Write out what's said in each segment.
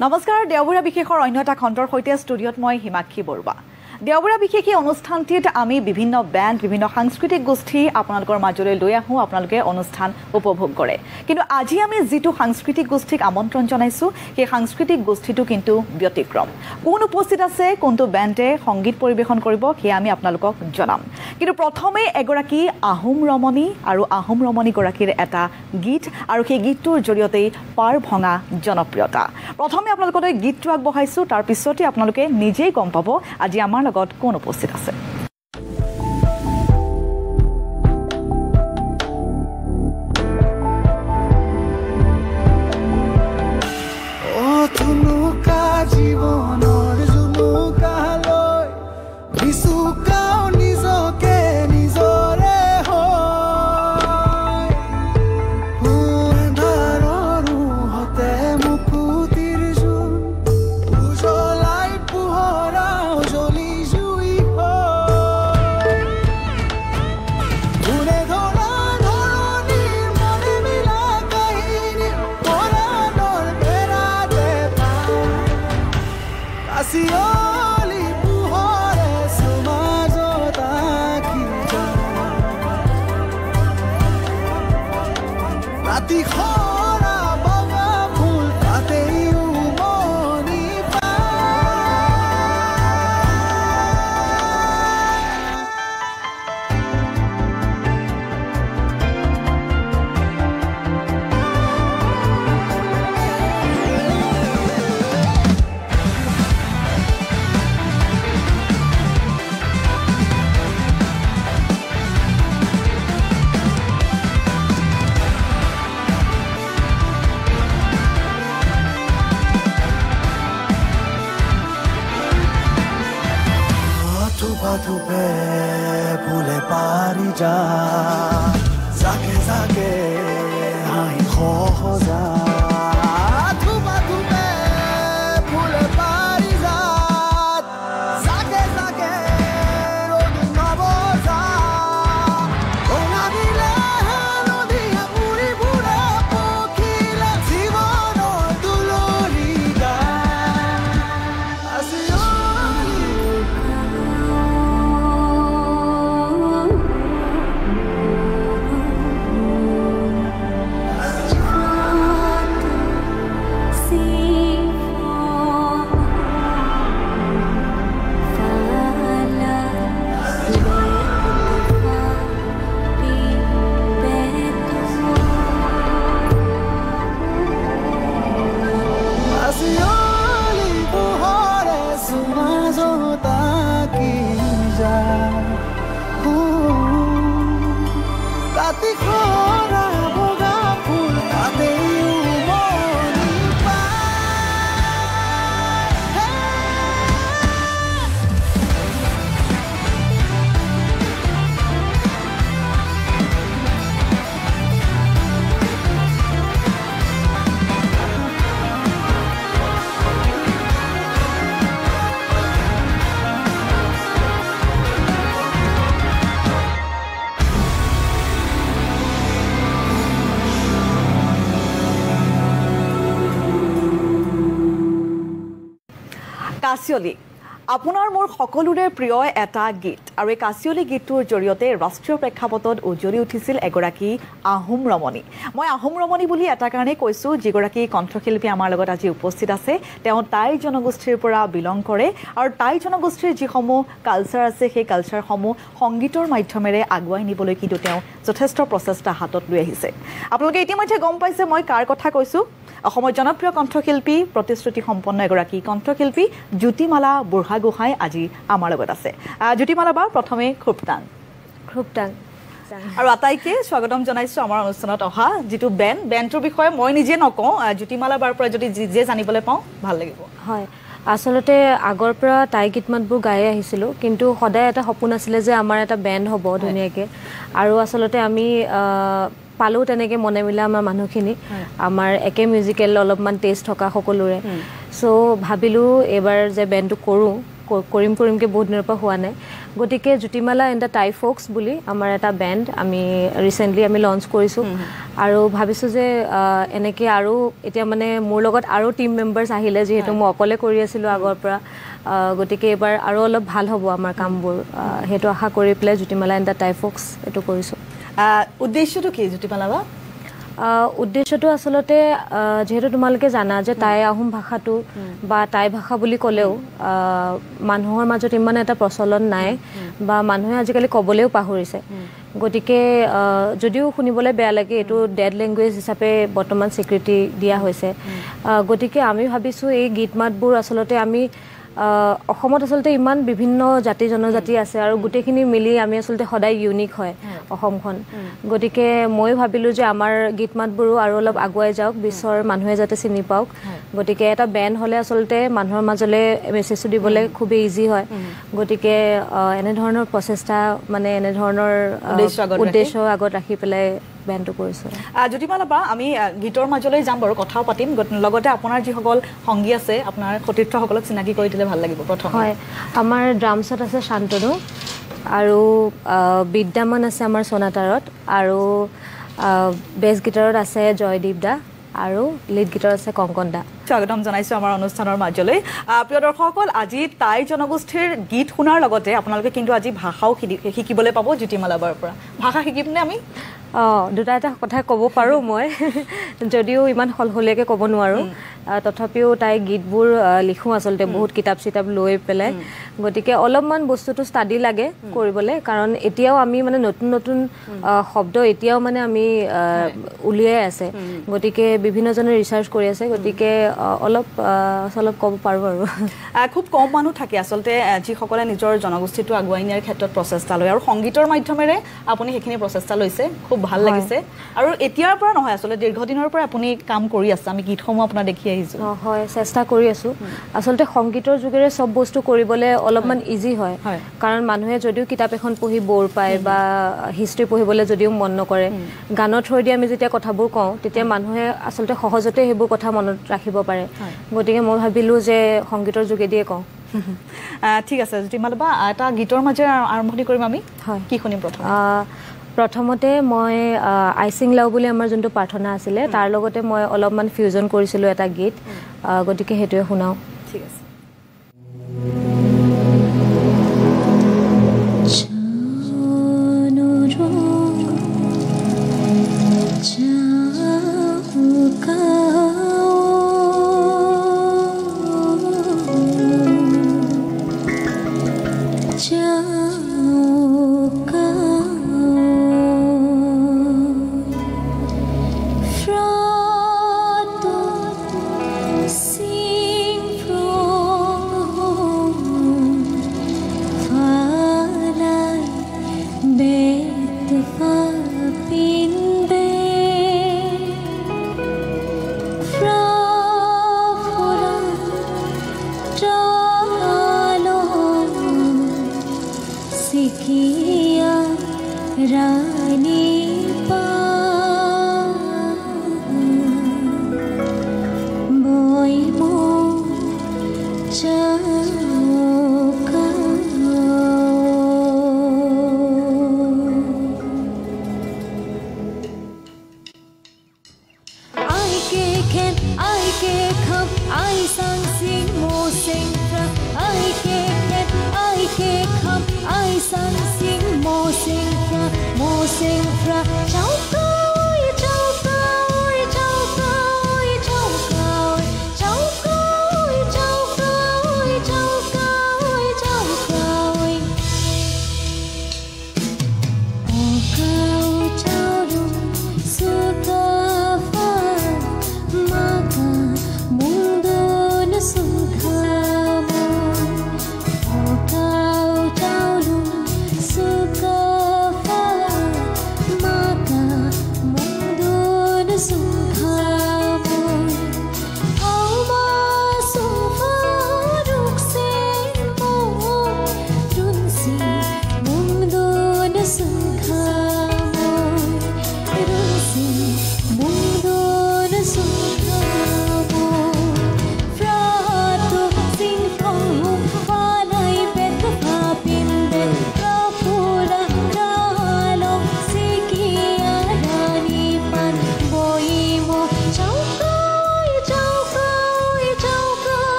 নমস্কাৰ দেওবুৰা বিশেষৰ অন্য এটা খণ্ডৰ সৈতে ষ্টুডিঅ'ত মই হিমাক্ষী বৰুৱা দেওবুৰা বিশেষী অনুষ্ঠানটিত আমি বিভিন্ন ব্যান্ড বিভিন্ন সাংস্কৃতিক গোষ্ঠী আপোনালোকৰ মাজলৈ লৈ আহোঁ আপোনালোকে অনুষ্ঠান উপভোগ কৰে কিন্তু আজি আমি যেটো সাংস্কৃতিক গোষ্ঠীক আমন্ত্ৰণ জনাইছো সেই সাংস্কৃতিক গোষ্ঠীটো কিন্তু ব্যতিক্ৰম কোন উপস্থিত আছে কোনটো ব্যান্ডে সংগীত পৰিবেশন কৰিব কি আমি আপোনালোকক জনাম কিন্তু প্ৰথমে এগৰাকী আহোম ৰমণী আৰু আহোম ৰমণী গৰাকীৰ এটা গীত আৰু সেই গীতটোৰ জৰিয়তে পাৰ ভঙা জনপ্ৰিয়তা প্ৰথমে আপোনালোকলৈ গীতটো আগবঢ়াইছো তাৰ পিছতে আপোনালোকে নিজেই গম পাব আজি আমাৰ লগত কোন উপস্থিত আছে কাশিয়লি আপোনাৰ মোৰ সকলোৰে প্ৰিয় এটা গীত আৰু এই কাশিয়লি গীতটোৰ জৰিয়তে ৰাষ্ট্ৰীয় প্ৰেক্ষাপটত উজ্জ্বলি উঠিছিল এগৰাকী আহোম ৰমণী মই আহোম ৰমণী বুলি এটা কাৰণেই কৈছোঁ যিগৰাকী কণ্ঠশিল্পী আমাৰ লগত আজি উপস্থিত আছে তেওঁ টাই জনগোষ্ঠীৰ পৰা বিলং কৰে আৰু টাই জনগোষ্ঠীৰ যিসমূহ কালচাৰ আছে সেই কালচাৰসমূহ সংগীতৰ মাধ্যমেৰে আগুৱাই নিবলৈ কিন্তু তেওঁ যথেষ্ট প্ৰচেষ্টা হাতত লৈ আহিছে আপোনালোকে ইতিমধ্যে গম পাইছে মই কাৰ কথা কৈছোঁ অসমৰ জনপ্ৰিয় কণ্ঠশিল্পী প্ৰতিশ্ৰুতি সম্পন্ন এগৰাকী কণ্ঠশিল্পী জ্যোতিমালা বুঢ়াগোহাঁই আজি আমাৰ লগত আছে জ্যোতিমালা বা প্ৰথমে খুবটাং আৰু আটাইকে স্বাগতম জনাইছোঁ আমাৰ অনুষ্ঠানত অহা যিটো বেণ্ডটোৰ বিষয়ে মই নিজে নকওঁ জ্যোতিমালা বাৰ পৰা যদি যে জানিবলৈ পাওঁ ভাল লাগিব হয় আসলতে আগৰ পৰা টাই গীত মাতবোৰ গাই আহিছিলোঁ কিন্তু সদায় এটা সপোন আছিলে যে আমাৰ এটা বেণ্ড হ'ব ধুনীয়াকৈ আৰু আসলতে আমি পালোঁ তেনেকৈ মনে মিলা আমাৰ মানুহখিনি আমাৰ একে মিউজিকেল অলপমান টেষ্ট থকা সকলোৰে চ' ভাবিলোঁ এইবাৰ যে বেণ্ডটো কৰোঁ কৰিমকৈ বহুত দিনৰ পৰা হোৱা নাই গতিকে Jyotimala and the Tai Fox বুলি আমাৰ এটা বেণ্ড আমি ৰিচেণ্টলি আমি লঞ্চ কৰিছোঁ আৰু ভাবিছোঁ যে এনেকৈ আৰু এতিয়া মানে মোৰ লগত আৰু টিম মেম্বাৰ্ছ আহিলে যিহেতু মই অকলে কৰি আছিলোঁ আগৰ পৰা গতিকে এইবাৰ আৰু অলপ ভাল হ'ব আমাৰ কামবোৰ সেইটো আশা কৰি পেলাই Jyotimala and the Tai Fox এইটো কৰিছোঁ উদ্দেশ্যটো কি জ্যোতিমালা বা উদ্দেশ্যটো আচলতে যেহেতু তোমালোকে জানা যে টাই আহোম ভাষাটো বা টাই ভাষা বুলি ক'লেও মানুহৰ মাজত ইমান এটা প্ৰচলন নাই বা মানুহে আজিকালি ক'বলৈও পাহৰিছে গতিকে যদিও শুনিবলৈ বেয়া লাগে এইটো ডেড লেংগুৱেজ হিচাপে বৰ্তমান স্বীকৃতি দিয়া হৈছে গতিকে আমি ভাবিছোঁ এই গীত মাতবোৰ আচলতে আমি অসমত আচলতে ইমান বিভিন্ন জাতি জনজাতি আছে আৰু গোটেইখিনি মিলি আমি আচলতে সদায় ইউনিক হয় অসমখন গতিকে মই ভাবিলোঁ যে আমাৰ গীত মাতবোৰো আৰু অলপ আগুৱাই যাওক বিশ্বৰ মানুহে যাতে চিনি পাওক গতিকে এটা বেণ্ড হ'লে আচলতে মানুহৰ মাজলৈ মেছেজটো দিবলৈ খুবেই ইজি হয় গতিকে এনেধৰণৰ প্ৰচেষ্টা মানে এনেধৰণৰ উদ্দেশ্য আগত ৰাখি পেলাই বেণ্ডটো কৰিছোঁ জ্যোতিমালা বা আমি গীতৰ মাজলৈ যাম বাৰু কথাও পাতিম লগতে আপোনাৰ যিসকল সংগী আছে আপোনাৰ সতীৰ্থসকলক চিনাকি কৰি দিলে ভাল লাগিব প্ৰথম হয় আমাৰ ড্ৰামছত আছে শান্তনু আৰু বিদ্যামান আছে আমাৰ সোনাতাৰত আৰু বেছ গীটাৰত আছে জয়দীপ দা আৰু লিড গীটাৰত আছে কংকন দা স্বাগতম জনাইছোঁ আমাৰ অনুষ্ঠানৰ মাজলৈ প্ৰিয় দৰ্শকসকল আজি টাই জনগোষ্ঠীৰ গীত শুনাৰ লগতে আপোনালোকে কিন্তু আজি ভাষাও শিকিবলৈ পাব জ্যোতিমালা বাৰ পৰা ভাষা শিকিমনে আমি দুটা এটা কথা ক'ব পাৰোঁ মই যদিও ইমান সলসলীয়াকৈ ক'ব নোৱাৰোঁ তথাপিও তাই গীতবোৰ লিখোঁ আচলতে বহুত কিতাপ চিতাপ লৈ পেলাই গতিকে অলপমান বস্তুটো ষ্টাডি লাগে কৰিবলৈ কাৰণ এতিয়াও আমি মানে নতুন নতুন শব্দ এতিয়াও মানে আমি উলিয়াই আছে গতিকে বিভিন্নজনে ৰিচাৰ্চ কৰি আছে গতিকে অলপ ক'ব পাৰোঁ আৰু খুব কম মানুহ থাকে আচলতে যিসকলে নিজৰ জনগোষ্ঠীটো আগুৱাই নিয়াৰ ক্ষেত্ৰত প্ৰচেষ্টা লয় আৰু সংগীতৰ মাধ্যমেৰে আপুনি সেইখিনি প্ৰচেষ্টা লৈছে খুব ভাল লাগিছে আৰু এতিয়াৰ পৰা নহয় আচলতে দীৰ্ঘদিনৰ পৰা আপুনি কাম কৰি আছে আমি গীতসমূহ আপোনাৰ দেখি আহিছোঁ হয় চেষ্টা কৰি আছোঁ আচলতে সংগীতৰ যোগেৰে চব বস্তু কৰিবলৈ অলপমান ইজি হয় কাৰণ মানুহে যদিও কিতাপ এখন পঢ়ি ব'ৰ পায় বা হিষ্ট্ৰী পঢ়িবলৈ যদিও মন নকৰে গানৰ থ্ৰুৱেদি আমি যেতিয়া কথাবোৰ কওঁ তেতিয়া মানুহে আচলতে সহজতে সেইবোৰ কথা মনত ৰাখিব পাৰে গতিকে মই ভাবিলোঁ যে সংগীতৰ যোগেদিয়ে কওঁ ঠিক আছে জ্যোতিমালা বা এটা গীতৰ মাজেৰে আৰম্ভণি কৰিম আমি হয় কি শুনিম প্ৰথমতে মই আইচিং লাও বুলি আমাৰ যোনটো প্ৰাৰ্থনা আছিলে তাৰ লগতে মই অলপমান ফিউজন কৰিছিলোঁ এটা গীত গতিকে সেইটোৱে শুনাওঁ ঠিক আছে Mundo no surga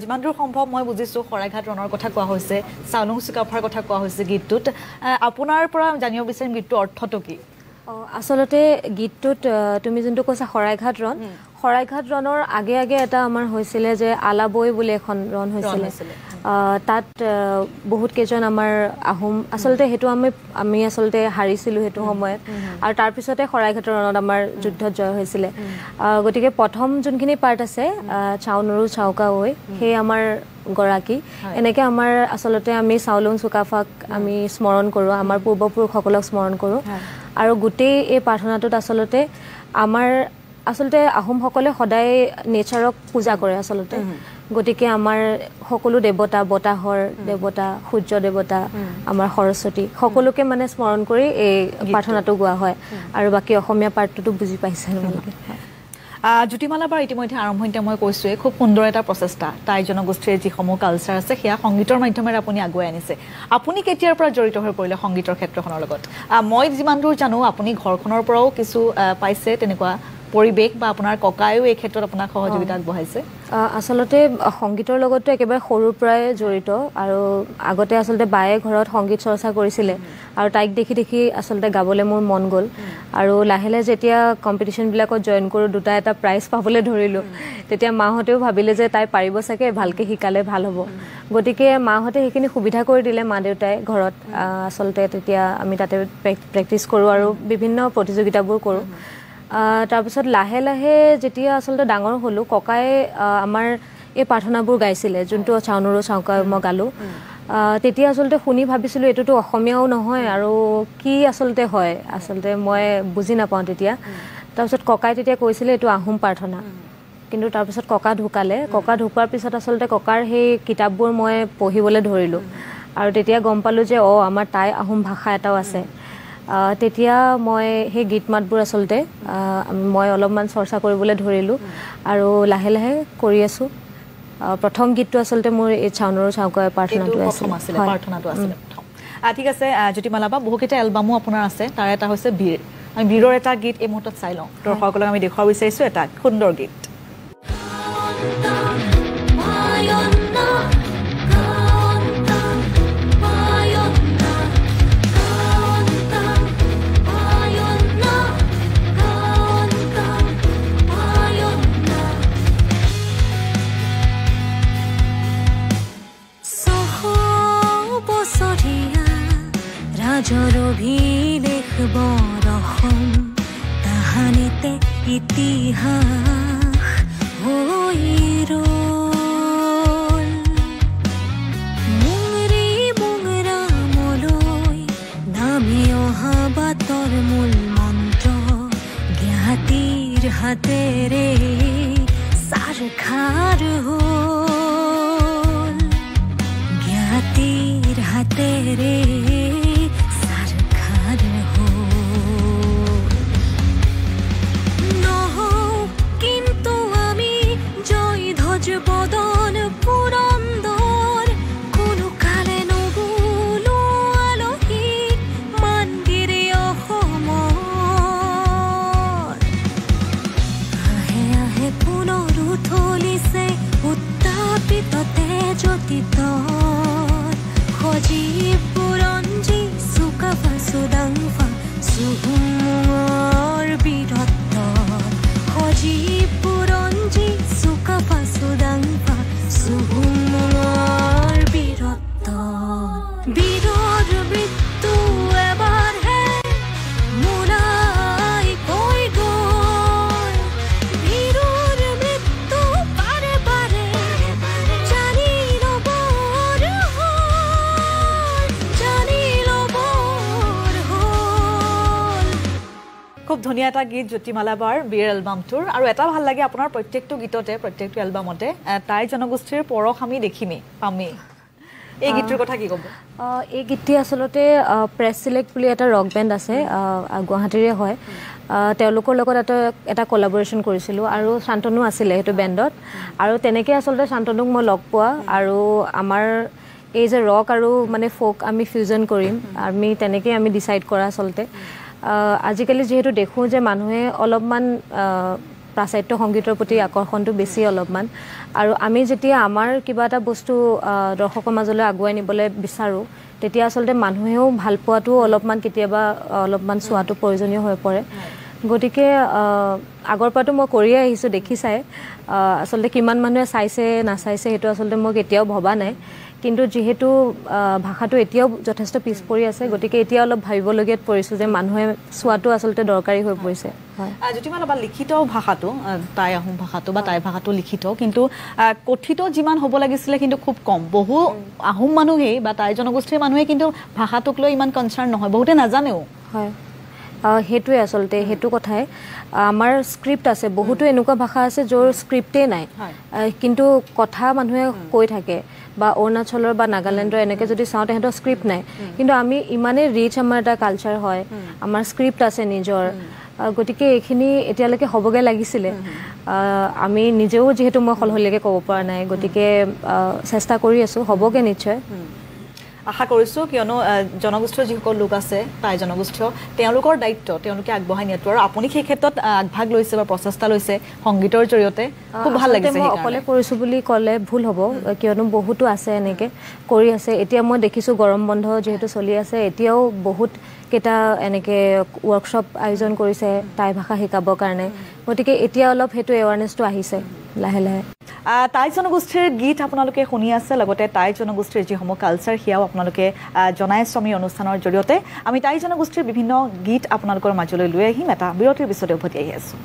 যিমান দূৰ সম্ভৱ মই বুজিছোঁ শৰাইঘাট ৰণৰ কথা কোৱা হৈছে চাউলুং চুকাফাৰ কথা কোৱা হৈছে গীতটোত আপোনাৰ পৰা জানিব বিচাৰিম গীতটোৰ অৰ্থটো কি আচলতে গীতটোত তুমি যোনটো কৈছা শৰাইঘাট ৰণৰ আগে আগে এটা আমাৰ হৈছিলে যে আলাবৈ বুলি এখন ৰণ হৈছিলে তাত বহুত কেইজন আমাৰ আহোম আচলতে সেইটো আমি আচলতে হাৰিছিলোঁ সেইটো সময়ত আৰু তাৰপিছতে শৰাইঘাটৰ ৰণত আমাৰ যুদ্ধত জয় হৈছিলে গতিকে প্ৰথম যোনখিনি পাৰ্ট আছে চাও নৰু চাউকা ঐ সেই আমাৰ গৰাকী এনেকৈ আমাৰ আচলতে আমি চাউলুং চুকাফাক আমি স্মৰণ কৰোঁ আমাৰ পূৰ্বপুৰুষসকলক স্মৰণ কৰোঁ আৰু গোটেই এই প্ৰাৰ্থনাটোত আচলতে আমাৰ আচলতে আহোমসকলে সদায় নেচাৰক পূজা কৰে আচলতে গতিকে আমাৰ সকলো দেৱতা বতাহৰ দেৱতা সূৰ্য দেৱতা আমাৰ সৰস্বতী সকলোকে মানে স্মৰণ কৰি এই প্ৰাৰ্থনাটো গোৱা হয় আৰু বাকী অসমীয়া পাৰ্টটো বুজি পাইছে আপোনালোকে জ্যোতিমালা বাৰ ইতিমধ্যে আৰম্ভণিতে মই কৈছোঁৱেই খুব সুন্দৰ এটা প্ৰচেষ্টা টাই জনগোষ্ঠীৰ যিসমূহ কালচাৰ আছে সেয়া সংগীতৰ মাধ্যমেৰে আপুনি আগুৱাই আনিছে আপুনি কেতিয়াৰ পৰা জড়িত হৈ পৰিলে সংগীতৰ ক্ষেত্ৰখনৰ লগত মই যিমান দূৰ জানো আপুনি ঘৰখনৰ পৰাও কিছু পাইছে তেনেকুৱা পৰিৱেশ বা আপোনাৰ ককায়ো এই ক্ষেত্ৰত আপোনাক সহযোগিতা আগবঢ়াইছে আচলতে সংগীতৰ লগতো একেবাৰে সৰুৰ পৰাই জড়িত আৰু আগতে আচলতে বায়ে ঘৰত সংগীত চৰ্চা কৰিছিলে আৰু তাইক দেখি দেখি আচলতে গাবলৈ মোৰ মন গ'ল আৰু লাহে লাহে যেতিয়া কম্পিটিশ্যনবিলাকত জইন কৰোঁ দুটা এটা প্ৰাইজ পাবলৈ ধৰিলোঁ তেতিয়া মাহঁতেও ভাবিলে যে তাই পাৰিব চাগে ভালকৈ শিকালে ভাল হ'ব গতিকে মাহঁতে সেইখিনি সুবিধা কৰি দিলে মা দেউতাই ঘৰত আচলতে তেতিয়া আমি তাতে প্ৰেক্টিছ কৰোঁ আৰু বিভিন্ন প্ৰতিযোগিতাবোৰ কৰোঁ তাৰপিছত লাহে লাহে যেতিয়া আচলতে ডাঙৰ হ'লোঁ ককাই আমাৰ এই প্ৰাৰ্থনাবোৰ গাইছিলে যোনটো চাও নৰু চাউকা মই গালোঁ তেতিয়া আচলতে শুনি ভাবিছিলোঁ এইটোতো অসমীয়াও নহয় আৰু কি আচলতে হয় আচলতে মই বুজি নাপাওঁ তেতিয়া তাৰপিছত ককাই তেতিয়া কৈছিলে এইটো আহোম প্ৰাৰ্থনা কিন্তু তাৰপিছত ককা ঢুকোৱাৰ পিছত আচলতে ককাৰ সেই কিতাপবোৰ মই পঢ়িবলৈ ধৰিলোঁ আৰু তেতিয়া গম পালোঁ যে আমাৰ টাই আহোম ভাষা এটাও আছে তেতিয়া মই সেই গীত মাতবোৰ আচলতে মই অলপমান চৰ্চা কৰিবলৈ ধৰিলোঁ আৰু লাহে লাহে কৰি আছোঁ প্ৰথম গীতটো আচলতে মোৰ এই চাও নৰু চাউকা প্ৰাৰ্থনাটো আছিলে ঠিক আছে জ্যোতিমালা বা বহুকেইটা এলবামো আপোনাৰ আছে তাৰ এটা হৈছে বীৰ আমি বীৰৰ এটা গীত এই মুহূৰ্তত চাই লওঁ দৰ্শকসকলক আমি দেখুৱাব বিচাৰিছোঁ এটা সুন্দৰ গীত অভিলেখ বৰষম তাহানিতে ইতিহাস হৈ ৰল মুংৰি মুংৰামলৈ নামি অহা বাটৰ মূল মন্ত্ৰ জ্ঞাতিৰ হাতেৰে সাৰখাৰ হ'ল জ্ঞাতিৰ হাতেৰে বদন পুৰন্দৰ কোনো কালে নগলো আলহী মানগিৰি অসমৰ আহে আহে পুনৰ উঠলিছে উত্তাপিত তেজতীত সজীৱ বুৰঞ্জী খুব ধুনীয়া এটা গীত জ্যোতিমালা বাৰ বীৰ এলবামটোৰ আৰু এটা ভাল লাগে আপোনাৰ প্ৰত্যেকটো গীততে প্ৰত্যেকটো এলবামতে তাই জনগোষ্ঠীৰ পৰখ আমি দেখিমেই পামেই এই গীতটোৰ কথা কি ক'ব এই গীতটি আচলতে প্ৰেছ চিলেক্ট বুলি এটা ৰক বেণ্ড আছে গুৱাহাটীৰে হয় তেওঁলোকৰ লগত এটা কোলাবৰেশ্যন কৰিছিলোঁ আৰু শান্তনু আছিলে সেইটো বেণ্ডত আৰু তেনেকৈ আচলতে শান্তনুক মই লগ পোৱা আৰু আমাৰ এই যে ৰক আৰু মানে ফ'ক আমি ফিউজন কৰিম আমি তেনেকৈ আমি ডিচাইড কৰা আচলতে আজিকালি যিহেতু দেখোঁ যে মানুহে অলপমান প্ৰাচাত্য সংগীতৰ প্ৰতি আকৰ্ষণটো বেছি অলপমান আৰু আমি যেতিয়া আমাৰ কিবা এটা বস্তু দৰ্শকৰ মাজলৈ আগুৱাই নিবলৈ বিচাৰোঁ তেতিয়া আচলতে মানুহেও ভাল পোৱাটো অলপমান কেতিয়াবা অলপমান চোৱাটো প্ৰয়োজনীয় হৈ পৰে গতিকে আগৰ পৰাটো মই কৰিয়ে আহিছোঁ দেখি চাই আচলতে কিমান মানুহে চাইছে নাচাইছে সেইটো আচলতে মই কেতিয়াও ভবা নাই কিন্তু যেহেতু ভাষাটো এতিয়াও যথেষ্ট পিছ পৰি আছে গতিকে এতিয়া অলপ ভাবিবলগীয়াত পৰিছোঁ যে মানুহে চোৱাটো আচলতে দৰকাৰী হৈ পৰিছে জ্যোতিমালা বা লিখিত ভাষাটো তাই আহোম ভাষাটো বা তাই ভাষাটো লিখিত কিন্তু কথিত যিমান হ'ব লাগিছিলে কিন্তু খুব কম বহু আহোম মানুহেই বা তাই জনগোষ্ঠীৰ মানুহে কিন্তু ভাষাটোক লৈ ইমান কনচাৰ্ণ নহয় বহুতে নাজানেও হয় সেইটোৱে আচলতে সেইটো কথাই আমাৰ স্ক্ৰিপ্ট আছে বহুতো এনেকুৱা ভাষা আছে য'ৰ স্ক্ৰিপ্টেই নাই কিন্তু কথা মানুহে কৈ থাকে বা অৰুণাচলৰ বা নাগালেণ্ডৰ এনেকৈ যদি চাওঁ তেহেঁতৰ স্ক্ৰিপ্ট নাই কিন্তু আমি ইমানেই ৰিচ আমাৰ এটা কালচাৰ হয় আমাৰ স্ক্ৰিপ্ট আছে নিজৰ গতিকে এইখিনি এতিয়ালৈকে হ'বগৈ লাগিছিলে আমি নিজেও যিহেতু মই সলসলীয়াকৈ ক'ব পৰা নাই গতিকে চেষ্টা কৰি আছোঁ হ'বগৈ নিশ্চয় আশা কৰিছোঁ কিয়নো জনগোষ্ঠীয় যিসকল লোক আছে তাই জনগোষ্ঠীয় তেওঁলোকৰ দায়িত্ব তেওঁলোকে আগবঢ়াই নিয়াটো আৰু আপুনি সেই ক্ষেত্ৰত আগভাগ লৈছে বা প্ৰচেষ্টা লৈছে সংগীতৰ জৰিয়তে খুব ভাল লাগিছে মই অকলে কৰিছোঁ বুলি ক'লে ভুল হ'ব কিয়নো বহুতো আছে এনেকৈ কৰি আছে এতিয়া মই দেখিছোঁ গৰম বন্ধ যিহেতু চলি আছে এতিয়াও বহুত কেইটা এনেকৈ ৱৰ্কশ্বপ আয়োজন কৰিছে তাই ভাষা শিকাবৰ কাৰণে গতিকে এতিয়া অলপ সেইটো এৱাৰনেছটো আহিছে লাহে লাহে তাই জনগোষ্ঠীৰ গীত আপোনালোকে শুনি আছে লগতে তাই জনগোষ্ঠীৰ যিসমূহ কালচাৰ সেয়াও আপোনালোকে জনাই আছোঁ আমি অনুষ্ঠানৰ জৰিয়তে আমি তাই জনগোষ্ঠীৰ বিভিন্ন গীত আপোনালোকৰ মাজলৈ লৈ আহিম এটা বিৰতিৰ পিছতে উভতি আহি আছোঁ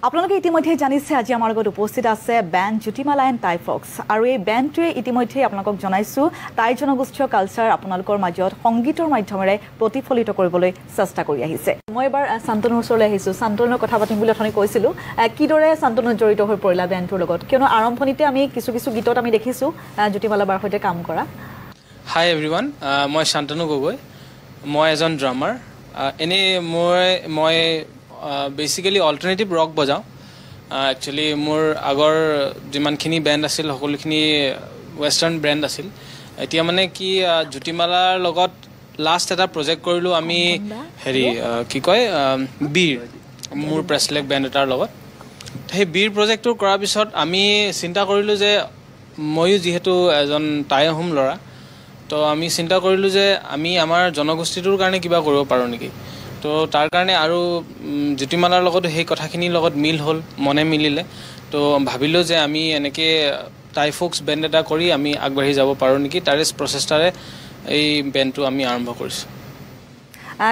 আপোনালোকে ইতিমধ্যে জানিছে আজি আমাৰ লগত উপস্থিত আছে band Jyotimala and Tai Fox আৰু এই বেণ্ডটোৱে ইতিমধ্যে আপোনালোকক জনাইছোঁ তাই জনগোষ্ঠীয় কালচাৰ আপোনালোকৰ মাজত সংগীতৰ মাধ্যমেৰে প্ৰতিফলিত কৰিবলৈ চেষ্টা কৰি আহিছে মই এবাৰ শান্তনুৰ ওচৰলৈ আহিছোঁ শান্তনুৰ কথা পাতিম বুলি অথনি কৈছিলোঁ কিদৰে শান্তনু জড়িত হৈ পৰিলা বেণ্ডটোৰ লগত কিয়নো আৰম্ভণিতে আমি কিছু গীতত আমি দেখিছোঁ জ্যোতিমালা বাৰ সৈতে কাম কৰা হাই এভৰিৱান মই শান্তনু গগৈ মই এজন ড্ৰামাৰ এনেই মই বেচিকেলি অল্টাৰনেটিভ ৰক বজাওঁ একচুৱেলি মোৰ আগৰ যিমানখিনি বেণ্ড আছিল সকলোখিনি ৱেষ্টাৰ্ণ ব্ৰেণ্ড আছিল এতিয়া মানে কি জ্যোতিমালাৰ লগত লাষ্ট এটা প্ৰজেক্ট কৰিলোঁ আমি হেৰি কি কয় বীৰ মোৰ প্ৰেছলেক বেণ্ড এটাৰ লগত সেই বীৰ প্ৰজেক্টটো কৰাৰ পিছত আমি চিন্তা কৰিলোঁ যে ময়ো যিহেতু এজন টাই আহোম ল'ৰা তো আমি চিন্তা কৰিলোঁ যে আমি আমাৰ জনগোষ্ঠীটোৰ কাৰণে কিবা কৰিব পাৰোঁ নেকি তো তাৰ কাৰণে আৰু জ্যোতিমালাৰ লগতো সেই কথাখিনিৰ লগত মিল হ'ল মনে মিলিলে তো ভাবিলোঁ যে আমি এনেকৈ টাই ফক্স বেণ্ড এটা কৰি আমি আগবাঢ়ি যাব পাৰোঁ নেকি তাৰে প্ৰচেষ্টাৰে এই বেণ্ডটো আমি আৰম্ভ কৰিছোঁ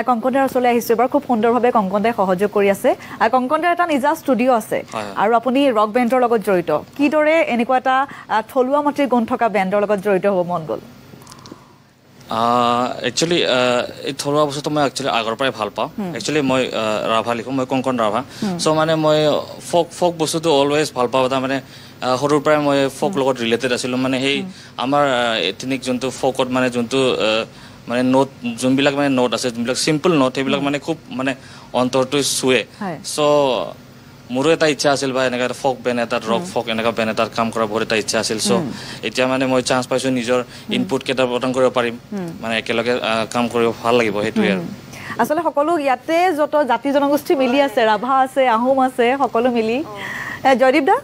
কংকনদাৰ ওচৰলৈ আহিছোঁ এবাৰ খুব সুন্দৰভাৱে কংকনদাই সহযোগ কৰি আছে কংকনদাৰ এটা নিজা ষ্টুডিঅ' আছে আৰু আপুনি ৰক বেণ্ডৰ লগত জড়িত কিদৰে এনেকুৱা এটা থলুৱা মাটিৰ গুণ থকা বেণ্ডৰ লগত জড়িত হ'ব মন গ'ল একচুৱেলি এই থলুৱা বস্তুটো মই একচুৱেলি আগৰ পৰাই ভাল পাওঁ একচুৱেলি মই ৰাভা লিখোঁ মই কংকন ৰাভা চ' মানে মই ফ'ক বস্তুটো অলৱেজ ভাল পাওঁ তাৰমানে সৰুৰ পৰাই মই ফ'ক লগত ৰিলেটেড আছিলোঁ মানে সেই আমাৰ এথনিক যোনটো ফ'কত মানে যোনটো মানে নোট যোনবিলাক মানে নোট আছে যোনবিলাক চিম্পল নোট সেইবিলাক মানে খুব মানে অন্তৰটো চুৱে চ' মোৰো এটা ইচ্ছা আছিল বা এনেকুৱা এটা ফ'ক বেণ্ড এটাত ৰক ফ'ক এনেকুৱা বেণ্ড এটাত কাম কৰাৰ বহুত এটা ইচ্ছা আছিল চ' এতিয়া মানে মই চান্স পাইছোঁ নিজৰ ইনপুট কেইটা প্ৰদান কৰিব পাৰিম মানে একেলগে কাম কৰিব ভাল লাগিব সেইটোৱে আৰু আচলতে সকলো ইয়াতে যত জাতি জনগোষ্ঠী মিলি আছে ৰাভা আছে আহোম আছে সকলো মিলি জয়দীপ দা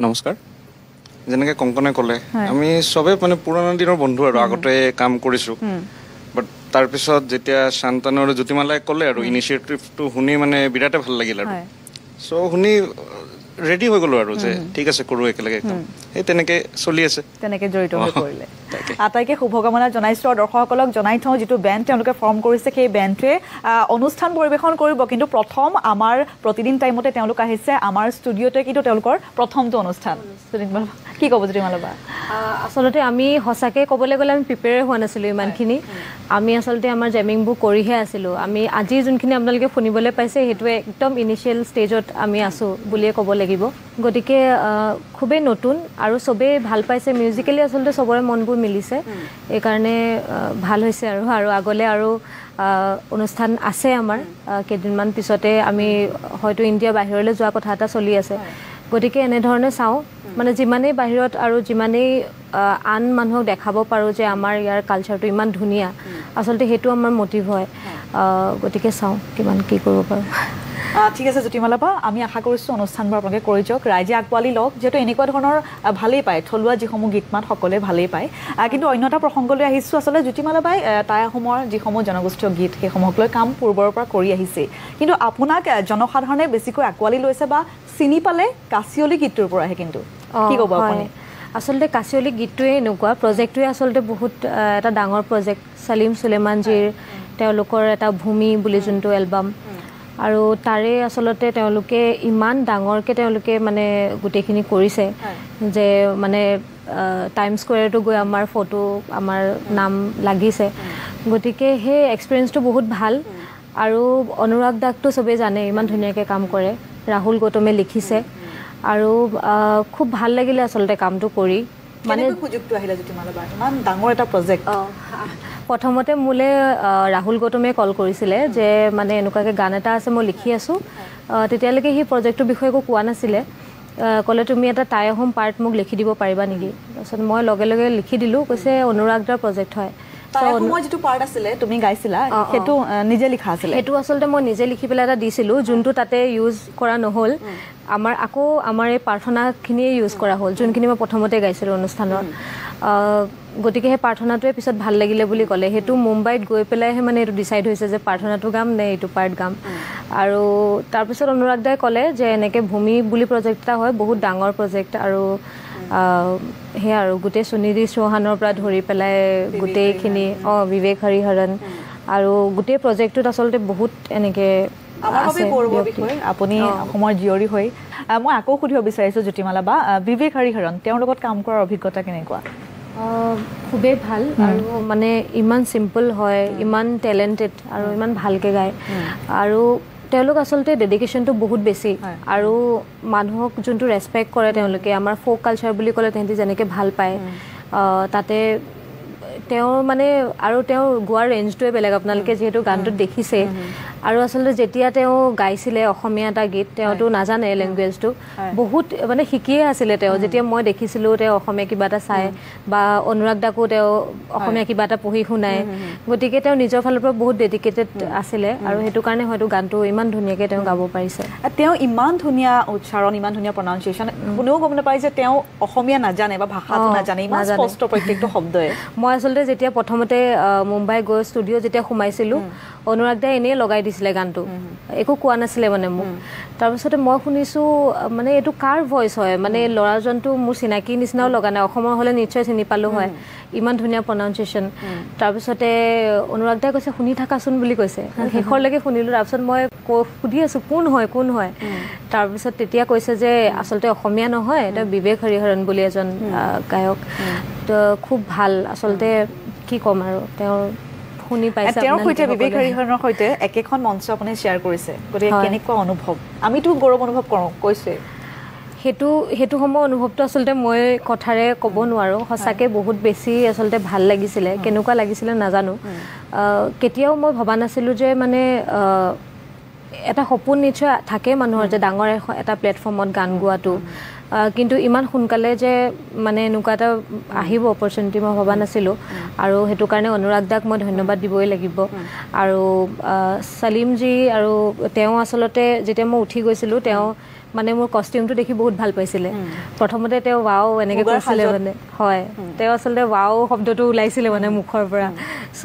নমস্কাৰ যেনেকৈ কংকনে ক'লে আমি চবে মানে পুৰণা দিনৰ বন্ধু আৰু আগতে কাম কৰিছোঁ বাট তাৰপিছত যেতিয়া শান্তনু আৰু জ্যোতিমালাই ক'লে আৰু ইনিচিয়েটিভটো শুনি মানে বিৰাটে ভাল লাগিল আৰু চ' শুনি ৰেডি হৈ গ'লো আৰু যে ঠিক আছে কৰোঁ একেলগে একদম সেই তেনেকৈ চলি আছে তেনেকৈ জড়িত হৈ পৰিলে আটাইকে শুভকামনা জনাইছো আৰু দৰ্শকসকলক জনাই থওঁ যিটো বেণ্ড তেওঁলোকে ফৰ্ম কৰিছে সেই বেণ্ডটোৱে অনুষ্ঠান পৰিৱেশন কৰিব কিন্তু প্ৰথম আমাৰ প্ৰতিদিন টাইমতে তেওঁলোক আহিছে আমাৰ ষ্টুডিঅ'তে কিন্তু তেওঁলোকৰ প্ৰথমটো অনুষ্ঠান কি ক'ব জ্যোতিমালা আচলতে আমি সঁচাকৈ ক'বলৈ গ'লে আমি প্ৰিপেয়াৰ হোৱা নাছিলোঁ ইমানখিনি আমি আচলতে আমাৰ জেমিংবোৰ কৰিহে আছিলোঁ আমি আজি যোনখিনি আপোনালোকে শুনিবলৈ পাইছে সেইটোৱে একদম ইনিচিয়েল ষ্টেজত আমি আছোঁ বুলিয়ে ক'ব লাগিব গতিকে খুবেই নতুন আৰু চবেই ভাল পাইছে মিউজিকেলি আচলতে চবৰে মনবোৰ মিলিছে এইকাৰণে ভাল হৈছে আৰু আগলৈ আৰু অনুষ্ঠান আছে আমাৰ কেইদিনমান পিছতে আমি হয়তো ইণ্ডিয়া বাহিৰলৈ যোৱা কথা এটা চলি আছে গতিকে এনেধৰণে চাওঁ মানে যিমানেই বাহিৰত আৰু যিমানেই আন মানুহক দেখাব পাৰোঁ যে আমাৰ ইয়াৰ কালচাৰটো ইমান ধুনীয়া আচলতে সেইটো আমাৰ মটিভ হয় গতিকে চাওঁ কিমান কি কৰিব পাৰোঁ ঠিক আছে জ্যোতিমালা বা আমি আশা কৰিছোঁ অনুষ্ঠানবোৰ আপোনালোকে কৰি যাওক ৰাইজে আকোৱালি লওক যিহেতু এনেকুৱা ধৰণৰ ভালেই পায় থলুৱা যিসমূহ গীত মাত সকলোৱে ভালেই পায় কিন্তু অন্য এটা প্ৰসংগলৈ আহিছোঁ আচলতে জ্যোতিমালা বাই টাই আহোমৰ যিসমূহ জনগোষ্ঠীয় গীত সেইসমূহক লৈ কাম পূৰ্বৰ পৰা কৰি আহিছে কিন্তু আপোনাক জনসাধাৰণে বেছিকৈ আকোৱালি লৈছে বা চিনি পালে কাচিয়লি গীতটোৰ পৰাহে কিন্তু কি ক'ব আপুনি আচলতে কাচিয়লি গীতটোৱে এনেকুৱা প্ৰজেক্টটোৱে আচলতে বহুত এটা ডাঙৰ প্ৰজেক্ট চালিম চুলেমানজীৰ তেওঁলোকৰ এটা ভূমি বুলি যোনটো এলবাম আৰু তাৰে আচলতে তেওঁলোকে ইমান ডাঙৰকৈ তেওঁলোকে মানে গোটেইখিনি কৰিছে যে মানে টাইম স্কুৱেৰতো গৈ আমাৰ ফটো আমাৰ নাম লাগিছে গতিকে সেই এক্সপিৰিয়েঞ্চটো বহুত ভাল আৰু অনুৰাগ দাকটো চবেই জানে ইমান ধুনীয়াকৈ কাম কৰে ৰাহুল গৌতমে লিখিছে আৰু খুব ভাল লাগিলে আচলতে কামটো কৰি মানে সুযোগটো আহিলে জ্যোতিমালা বা ইমান ডাঙৰ এটা প্ৰজেক্ট প্ৰথমতে মোলৈ ৰাহুল গৌতমে কল কৰিছিলে যে মানে এনেকুৱাকৈ গান এটা আছে মই লিখি আছোঁ তেতিয়ালৈকে সেই প্ৰজেক্টটোৰ বিষয়ে একো কোৱা নাছিলে ক'লে তুমি এটা টাই আহোম পাৰ্ট মোক লিখি দিব পাৰিবা নেকি তাৰপিছত মই লগে লগে লিখি দিলোঁ কৈছে অনুৰাগ দাৰ প্ৰজেক্ট হয় মই যিটো পাৰ্ট আছিলে তুমি গাইছিলা সেইটো নিজে লিখা আছিলে সেইটো আচলতে মই নিজে লিখি পেলাই এটা দিছিলোঁ যোনটো তাতে ইউজ কৰা নহ'ল আমাৰ এই প্ৰাৰ্থনাখিনিয়ে ইউজ কৰা হ'ল যোনখিনি মই প্ৰথমতে গাইছিলোঁ অনুষ্ঠানত গতিকে সেই প্ৰাৰ্থনাটোৱে পিছত ভাল লাগিলে বুলি ক'লে সেইটো মুম্বাইত গৈ পেলাইহে মানে এইটো ডিচাইড হৈছে যে প্ৰাৰ্থনাটো গাম নে এইটো পাৰ্ট গাম আৰু তাৰপিছত অনুৰাগ দাই ক'লে যে এনেকৈ ভূমি বুলি প্ৰজেক্ট এটা হয় বহুত ডাঙৰ প্ৰজেক্ট আৰু সেয়া আৰু গোটেই সুনিধি চৌহানৰ পৰা ধৰি পেলাই গোটেইখিনি বিবেক হৰিহৰণ আৰু গোটেই প্ৰজেক্টটোত আচলতে বহুত এনেকৈ আপুনি অসমৰ জীয়ৰী হৈ মই আকৌ সুধিব বিচাৰিছোঁ জ্যোতিমালা বা বিবেক হৰিহৰণ তেওঁৰ লগত কাম কৰাৰ অভিজ্ঞতা কেনেকুৱা খুবেই ভাল আৰু মানে ইমান চিম্পল হয় ইমান টেলেণ্টেড আৰু ইমান ভালকৈ গায় আৰু তেওঁলোক আচলতে ডেডিকেশ্যনটো বহুত বেছি আৰু মানুহক যোনটো ৰেচপেক্ট কৰে তেওঁলোকে আমাৰ ফ'ক কালচাৰ বুলি ক'লে তেহেঁতি যেনেকৈ ভাল পায় তাতে তেওঁৰ মানে আৰু তেওঁৰ গোৱাৰ ৰেঞ্জটোৱে বেলেগ আপোনালোকে যিহেতু গানটোত দেখিছে আৰু আচলতে যেতিয়া তেওঁ গাইছিলে অসমীয়া এটা গীত তেওঁতো নাজানে লেংগুৱেজটো বহুত মানে শিকিয়ে আছিলে তেওঁ যেতিয়া মই দেখিছিলোঁ তেওঁ অসমীয়া কিবা এটা চাই বা অনুৰাগ দাকো তেওঁ অসমীয়া কিবা এটা পঢ়ি শুনায় গতিকে তেওঁ নিজৰ ফালৰ পৰা বহুত ডেডিকেটেড আছিলে আৰু সেইটো কাৰণে হয়তো গানটো ইমান ধুনীয়াকৈ তেওঁ গাব পাৰিছে তেওঁ ইমান ধুনীয়া উচ্চাৰণ ইমান ধুনীয়া প্ৰনাউন্সিয়েশ্যন কোনেও গম নাপায় যে তেওঁ অসমীয়া নাজানে বা ভাষাটো নাজানে ইমান স্পষ্ট প্ৰত্যেকটো শব্দই মই আচলতে যেতিয়া প্ৰথমতে মুম্বাই গৈ ষ্টুডিঅ' যেতিয়া সোমাইছিলোঁ অনুৰাগ দাই এনেই লগাই দিছিলে গানটো একো কোৱা নাছিলে মানে মোক তাৰপিছতে মই শুনিছোঁ মানে এইটো কাৰ ভইচ হয় মানে ল'ৰাজনটো মোৰ চিনাকি নিচিনাও লগা নাই অসমৰ হ'লে নিশ্চয় চিনি পালোঁ হয় ইমান ধুনীয়া প্ৰনাউন্সিয়েশ্যন তাৰপিছতে অনুৰাগ দাই কৈছে শুনি থাকাচোন বুলি কৈছে শেষৰলৈকে শুনিলোঁ তাৰপিছত মই সুধি আছোঁ কোন হয় তাৰপিছত তেতিয়া কৈছে যে আচলতে অসমীয়া নহয় এটা বিবেক হৰিহৰণ বুলি এজন গায়ক তো খুব ভাল আচলতে কি ক'ম আৰু তেওঁৰ শুনি পাইছে তেওঁৰ সৈতে বিবেক হৰিহৰণৰ সৈতে একেখন মঞ্চ আপুনি শ্বেয়াৰ কৰিছে গতিকে কেনেকুৱা অনুভৱ আমিতো গৌৰৱ অনুভৱ কৰোঁ কৈছে সেইটো সময় অনুভৱটো আচলতে মই কথাৰে ক'ব নোৱাৰোঁ সঁচাকৈ বহুত বেছি আচলতে ভাল লাগিছিলে কেনেকুৱা লাগিছিলে নাজানো কেতিয়াও মই ভবা নাছিলোঁ যে মানে এটা সপোন নিশ্চয় থাকে মানুহৰ যে ডাঙৰ এটা প্লেটফৰ্মত গান গোৱাটো কিন্তু ইমান সোনকালে যে মানে এনেকুৱা এটা আহিব অপৰচুনিটি মই ভবা নাছিলোঁ আৰু সেইটো কাৰণে অনুৰাগ দাক মই ধন্যবাদ দিবই লাগিব আৰু চালিমজী আৰু তেওঁ আচলতে যেতিয়া মই উঠি গৈছিলোঁ তেওঁ মানে মোৰ কষ্টিউমটো দেখি বহুত ভাল পাইছিলে প্ৰথমতে তেওঁ ৱাও এনেকৈ কৈছিলে মানে হয় তেওঁ আচলতে ৱাও শব্দটো ওলাইছিলে মানে মুখৰ পৰা চ'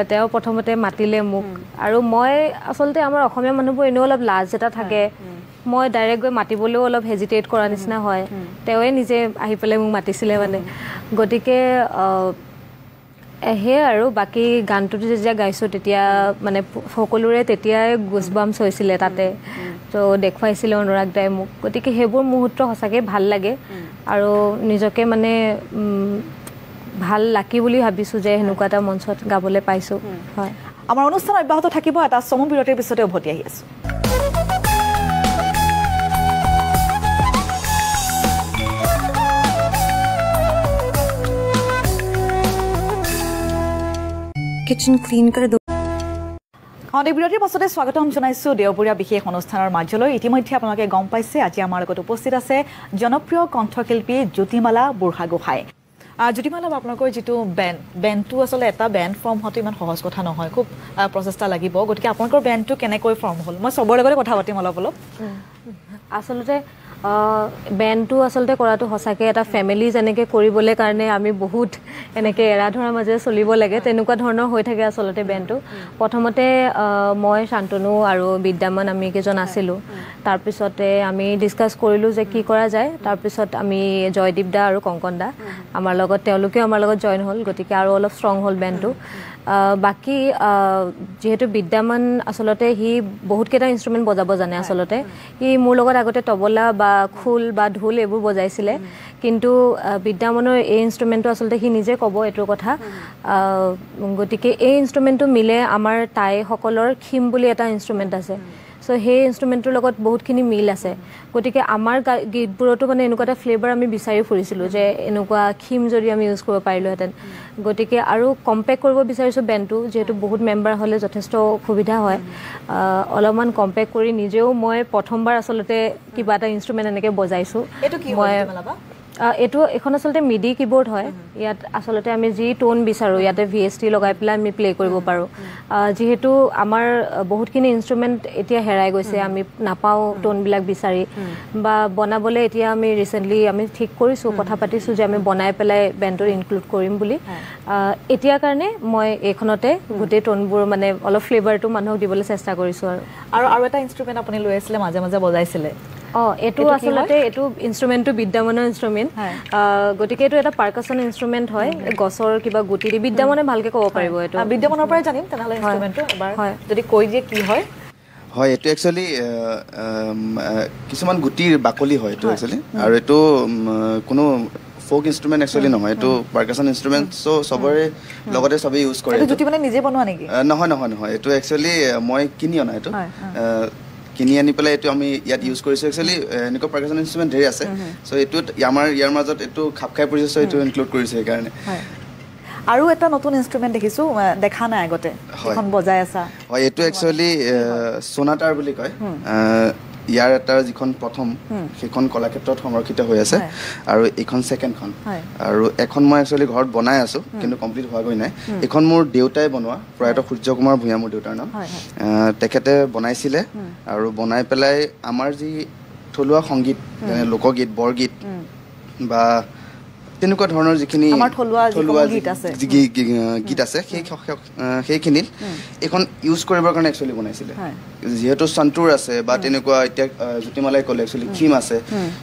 তেওঁ প্ৰথমতে মাতিলে মোক আৰু মই আচলতে আমাৰ অসমীয়া মানুহবোৰ এনেও অলপ লাজ এটা থাকে মই ডাইৰেক্ট গৈ মাতিবলৈও অলপ হেজিটেট কৰা নিচিনা হয় তেওঁৱে নিজে আহি পেলাই মোক মাতিছিলে মানে গতিকে সেয়ে আৰু বাকী গানটো যেতিয়া গাইছোঁ তেতিয়া মানে সকলোৰে তেতিয়াই গুজবাম্পছ হৈছিলে তাতে তো দেখুৱাইছিলে অনুৰাগ দাই মোক গতিকে সেইবোৰ মুহূৰ্ত সঁচাকৈ ভাল লাগে আৰু নিজকে মানে ভাল লাকি বুলি ভাবিছোঁ যে সেনেকুৱা এটা মঞ্চত গাবলৈ পাইছোঁ হয় আমাৰ অনুষ্ঠান অব্যাহত থাকিব এটা চমু বিৰতিৰ পিছতে উভতি আহি আছোঁ किचन क्लीन कर दो বিৰতিৰ পাছতে স্বাগতম জনাইছোঁ দেওবৰীয়া বিশেষ অনুষ্ঠানৰ মাজলৈ ইতিমধ্যে আপোনালোকে গম পাইছে আজি আমাৰ লগত উপস্থিত আছে জনপ্ৰিয় কণ্ঠশিল্পী জ্যোতিমালা বুঢ়াগোহাঁই জ্যোতিমালা আপোনালোকৰ যিটো বেণ্ডটো আচলতে এটা বেণ্ড ফৰ্ম হোৱাটো ইমান সহজ কথা নহয় খুব প্ৰচেষ্টা লাগিব গতিকে আপোনালোকৰ বেণ্ডটো কেনেকৈ ফৰ্ম হ'ল মই চবৰে লগতে কথা পাতিম অলপ আচলতে বেণ্ডটো আচলতে কৰাটো সঁচাকৈ এটা ফেমিলি যেনেকৈ কৰিবলৈ কাৰণে আমি বহুত এনেকৈ এৰা ধৰাৰ মাজেৰে চলিব লাগে তেনেকুৱা ধৰণৰ হৈ থাকে আচলতে বেণ্ডটো প্ৰথমতে মই শান্তনু আৰু বিদ্যামন আমি কেইজন আছিলোঁ তাৰপিছতে আমি ডিছকাছ কৰিলোঁ যে কি কৰা যায় তাৰপিছত আমি জয়দীপ দা আৰু কংকন দা আমাৰ লগত তেওঁলোকেও আমাৰ লগত জইন হ'ল গতিকে আৰু অলপ ষ্ট্ৰং হ'ল বেণ্ডটো বাকী যেহেতু বিদ্যামান আচলতে সি বহুতকেইটা ইনষ্ট্ৰুমেণ্ট বজাব জানে আচলতে সি মোৰ লগত আগতে তবলা বা খোল বা ঢোল এইবোৰ বজাইছিলে কিন্তু বিদ্যামানৰ এই ইনষ্ট্ৰুমেণ্টটো আচলতে সি নিজে ক'ব এইটোৰ কথা গতিকে এই ইনষ্ট্ৰুমেণ্টটো মিলে আমাৰ টাইসকলৰ খিম বুলি এটা ইনষ্ট্ৰুমেণ্ট আছে চ' সেই ইনষ্ট্ৰুমেণ্টটোৰ লগত বহুতখিনি মিল আছে গতিকে আমাৰ গীতবোৰতো মানে এনেকুৱা এটা ফ্লেভাৰ আমি বিচাৰি ফুৰিছিলোঁ যে এনেকুৱা খিম যদি আমি ইউজ কৰিব পাৰিলোহেঁতেন গতিকে আৰু কম্পেক্ট কৰিব বিচাৰিছোঁ বেণ্ডটো যিহেতু বহুত মেম্বাৰ হ'লে যথেষ্ট অসুবিধা হয় অলপমান কম্পেক্ট কৰি নিজেও মই প্ৰথমবাৰ আচলতে কিবা এটা ইনষ্ট্ৰুমেণ্ট এনেকৈ বজাইছোঁ মই এইখন আচলতে মিডি কিবৰ্ড হয় ইয়াত আচলতে আমি যি টোন বিচাৰোঁ ইয়াতে VST লগাই পেলাই আমি প্লে কৰিব পাৰোঁ যিহেতু আমাৰ বহুতখিনি ইনষ্ট্ৰুমেণ্ট এতিয়া হেৰাই গৈছে আমি নাপাওঁ টোনবিলাক বিচাৰি বা বনাবলৈ এতিয়া আমি ৰিচেণ্টলি আমি ঠিক কৰিছোঁ কথা পাতিছোঁ যে আমি বনাই পেলাই বেণ্ডটোত ইনক্লুড কৰিম বুলি এতিয়াৰ কাৰণে মই এইখনতে গোটেই টোনবোৰ মানে অলপ ফ্লেভাৰটো মানুহক দিবলৈ চেষ্টা কৰিছোঁ আৰু এটা ইনষ্ট্ৰুমেণ্ট আপুনি লৈ আছিলে মাজে মাজে বজাইছিলে এইটো আচলতে এইটো ইনষ্ট্ৰুমেণ্টটো বিদ্যামানৰ ইনষ্ট্ৰুমেণ্ট গতিকে এইটো এটা পাৰ্কাছন ইনষ্ট্ৰুমেণ্ট হয় গছৰ কিবা গুটি দি বিদ্যামানে ভালকৈ ক'ব পাৰিব এইটো বিদ্যামানৰ পৰাই জানিম তেনেহ'লে ইনষ্ট্ৰুমেণ্টটো এবাৰ যদি কৈ দিয়ে কি হয় হয় এইটো একচুৱেলি কিছুমান গুটিৰ বাকলি হয় এইটো একচুৱেলি আৰু এইটো কোনো ফোক ইনষ্ট্ৰুমেণ্ট একচুৱেলি নহয় এইটো পাৰ্কাছন ইনষ্ট্ৰুমেণ্ট চ' চবৰে লগতে চবেই ইউজ কৰে গুটি মানে নিজে বনোৱা নেকি নহয় এইটো একচুৱেলি মই কিনি অনা এইটো কিনি আনি পেলাই এইটো আমি ইয়াত ইউজ কৰিছোঁ একচুৱেলি এনেকুৱা পাৰ্কাছন ইনষ্ট্ৰুমেণ্ট ধেৰ আছে চ' এইটোত ইয়াৰ মাজত এইটো খাপ খাই পৰিছে চ' এইটো ইনক্লুড কৰিছোঁ সেইকাৰণে আৰু এটা নতুন ইনষ্ট্ৰুমেণ্ট দেখিছোঁ দেখা নাই আগতে এখন বজাই আছা হয় এইটো একচুৱেলি সোনাটাৰ বুলি কয় ইয়াৰ এটা যিখন প্ৰথম সেইখন কলাক্ষেত্ৰত সংৰক্ষিত হৈ আছে আৰু এইখন ছেকেণ্ডখন আৰু এখন মই একচুৱেলি ঘৰত বনাই আছোঁ কিন্তু কমপ্লিট হোৱাগৈ নাই এইখন মোৰ দেউতাই বনোৱা প্ৰয়াত সূৰ্য কুমাৰ ভূঞা মোৰ দেউতাৰ নাম তেখেতে বনাইছিলে আৰু বনাই পেলাই আমাৰ যি থলুৱা সংগীত যেনে লোকগীত বৰগীত বা তেনেকুৱা ধৰণৰ যিখিনি থলুৱা গীত আছে সেইখিনিত এইখন ইউজ কৰিবৰ কাৰণে একচুৱেলি বনাইছিলে যিহেতু সন্তুৰ আছে বা তেনেকুৱা এতিয়া জ্যোতিমালাই ক'লে একচুৱেলি খিম আছে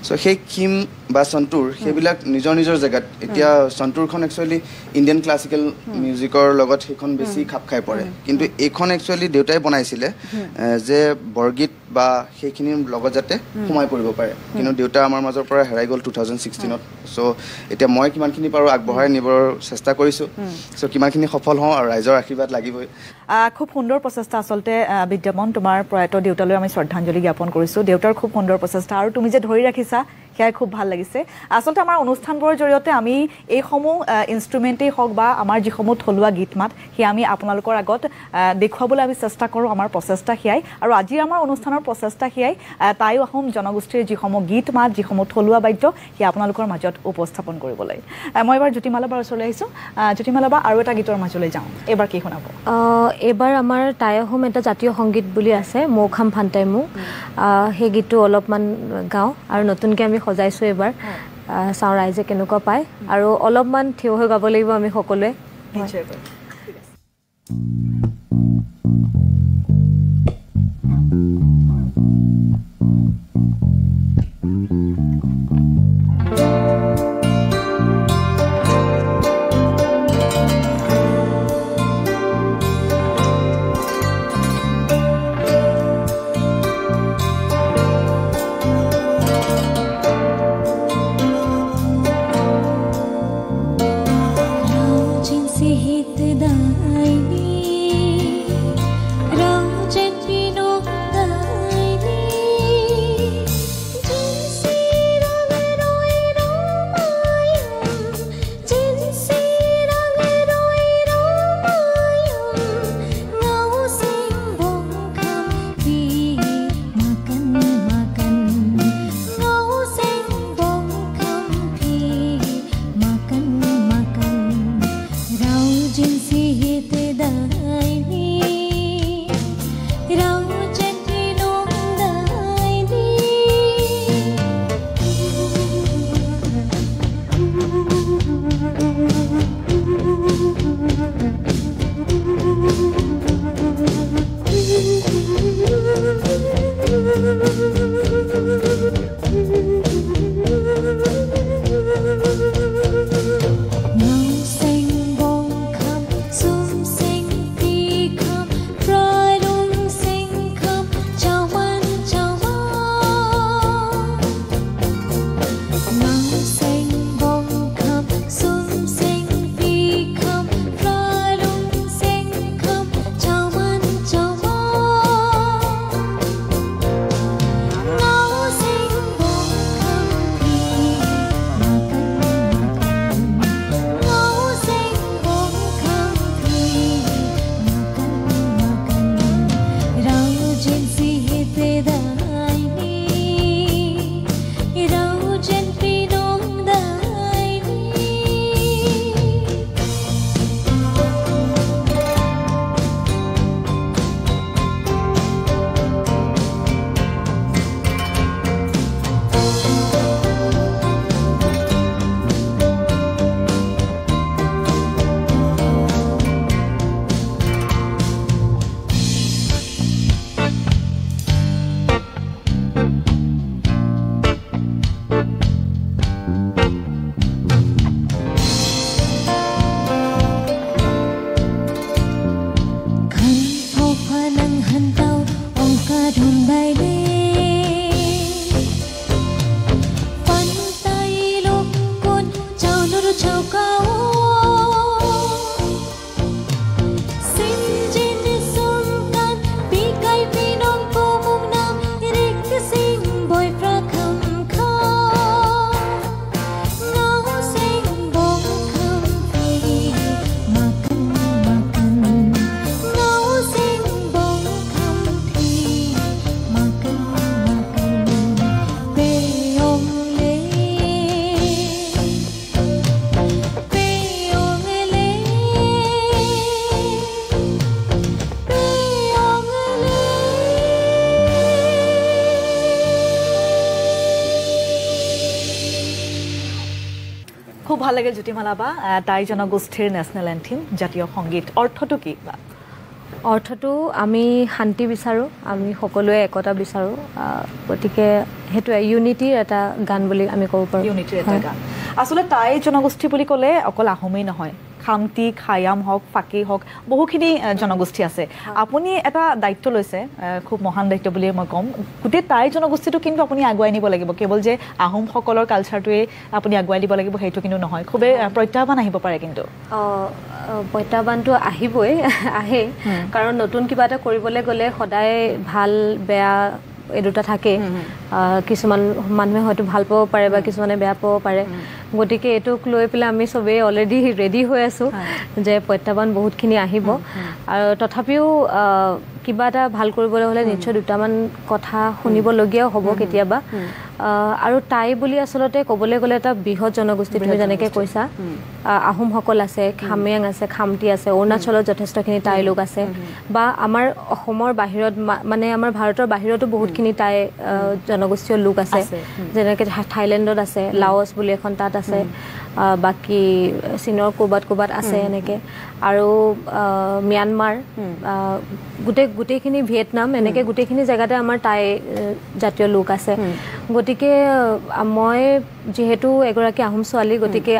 চ' সেই খিম বা সন্তুৰ সেইবিলাক নিজৰ জেগাত এতিয়া সন্তুৰখন একচুৱেলি ইণ্ডিয়ান ক্লাছিকেল মিউজিকৰ লগত সেইখন বেছি খাপ খাই পৰে কিন্তু এইখন একচুৱেলি দেউতাই বনাইছিলে যে বৰগীত বা সেইখিনিৰ লগত যাতে সোমাই পৰিব পাৰে কিন্তু দেউতা আমাৰ মাজৰ পৰা হেৰাই গ'ল 2016ত চ' এতিয়া মই কিমানখিনি পাৰোঁ আগবঢ়াই নিবৰ চেষ্টা কৰিছোঁ চ' কিমানখিনি সফল হওঁ আৰু ৰাইজৰ আশীৰ্বাদ লাগিবই খুব সুন্দৰ প্ৰচেষ্টা আচলতে বিদ্যামন তোমাৰ প্ৰয়াত দেউতালৈ আমি শ্ৰদ্ধাঞ্জলি জ্ঞাপন কৰিছোঁ দেউতাৰ খুব সুন্দৰ প্ৰচেষ্টা আৰু তুমি যে ধৰি ৰাখিছা সেয়াই খুব ভাল লাগিছে আচলতে আমাৰ অনুষ্ঠানবোৰৰ জৰিয়তে আমি এইসমূহ ইনষ্ট্ৰুমেণ্টেই হওক বা আমাৰ যিসমূহ থলুৱা গীত মাত সেয়া আমি আপোনালোকৰ আগত দেখুৱাবলৈ আমি চেষ্টা কৰোঁ আমাৰ প্ৰচেষ্টা সেয়াই আৰু আজি আমাৰ অনুষ্ঠানৰ প্ৰচেষ্টা সেয়াই টাই আহোম জনগোষ্ঠীৰ যিসমূহ গীত মাত যিসমূহ থলুৱা বাদ্য সেয়া আপোনালোকৰ মাজত উপস্থাপন কৰিবলৈ মই এবাৰ জ্যোতিমালা বাৰ ওচৰলৈ আহিছোঁ জ্যোতিমালা বা আৰু এটা গীতৰ মাজলৈ যাওঁ এইবাৰ কি শুনাব এইবাৰ আমাৰ টাই আহোম এটা জাতীয় সংগীত বুলি আছে মৌ খাম ফান্তাই মৌ সেই গীতটো অলপমান গাওঁ আৰু নতুনকৈ আমি সজাইছোঁ এইবাৰ চাওঁ ৰাইজে কেনেকুৱা পায় আৰু অলপমান থিয় হৈ গাব লাগিব আমি সকলোৱে খুব ভাল লাগিল জ্যোতিমালা বা তাই জনগোষ্ঠীৰ নেশ্যনেল এন্থেম জাতীয় সংগীত অৰ্থটো কি বা অৰ্থটো আমি শান্তি বিচাৰোঁ আমি সকলোৱে একতা বিচাৰোঁ গতিকে সেইটোৱে ইউনিটিৰ এটা গান বুলি আমি ক'ব পাৰোঁ ইউনিটিৰ এটা গান আচলতে তাই জনগোষ্ঠী বুলি ক'লে অকল আহোমেই নহয় খামতি খায়াম হওক ফাকি হওক বহুখিনি জনগোষ্ঠী আছে আপুনি এটা দায়িত্ব লৈছে খুব মহান দায়িত্ব বুলি মই ক'ম গোটেই তাই জনগোষ্ঠীটো কিন্তু আপুনি আগুৱাই নিব লাগিব কেৱল যে আহোমসকলৰ কালচাৰটোৱে আপুনি আগুৱাই দিব লাগিব সেইটো কিন্তু নহয় খুবেই প্ৰত্যাহ্বান আহিব পাৰে কিন্তু প্ৰত্যাহ্বানটো আহিবই আহে কাৰণ নতুন কিবা এটা কৰিবলৈ গ'লে সদায় ভাল বেয়া এই দুটা থাকে কিছুমান মানুহে হয়তো ভাল পাব পাৰে বা কিছুমানে বেয়া পাব পাৰে গতিকে এইটোক লৈ পেলাই আমি চবেই অলৰেডি ৰেডি হৈ আছোঁ যে প্ৰত্যাহ্বান বহুতখিনি আহিব আৰু তথাপিও কিবা এটা ভাল কৰিবলৈ হ'লে নিশ্চয় দুটামান কথা শুনিবলগীয়াও হ'ব কেতিয়াবা আৰু তাই বুলি আচলতে ক'বলৈ গ'লে এটা বৃহৎ জনগোষ্ঠী তুমি যেনেকৈ কৈছা আহোমসকল আছে খামেং আছে খামতি আছে অৰুণাচলত যথেষ্টখিনি তাই লোক আছে বা আমাৰ অসমৰ বাহিৰত মানে আমাৰ ভাৰতৰ বাহিৰতো বহুতখিনি তাই জনগোষ্ঠীয় লোক আছে যেনেকৈ থাইলেণ্ডত আছে লাওছ বুলি এখন তাত আছে বাকী চীনৰ ক'ৰবাত আছে এনেকৈ আৰু ম্যানমাৰ গোটেইখিনি ভিয়েটনাম এনেকৈ গোটেইখিনি জেগাতে আমাৰ তাই জাতীয় লোক আছে গতিকে মই যিহেতু এগৰাকী আহোম ছোৱালী গতিকে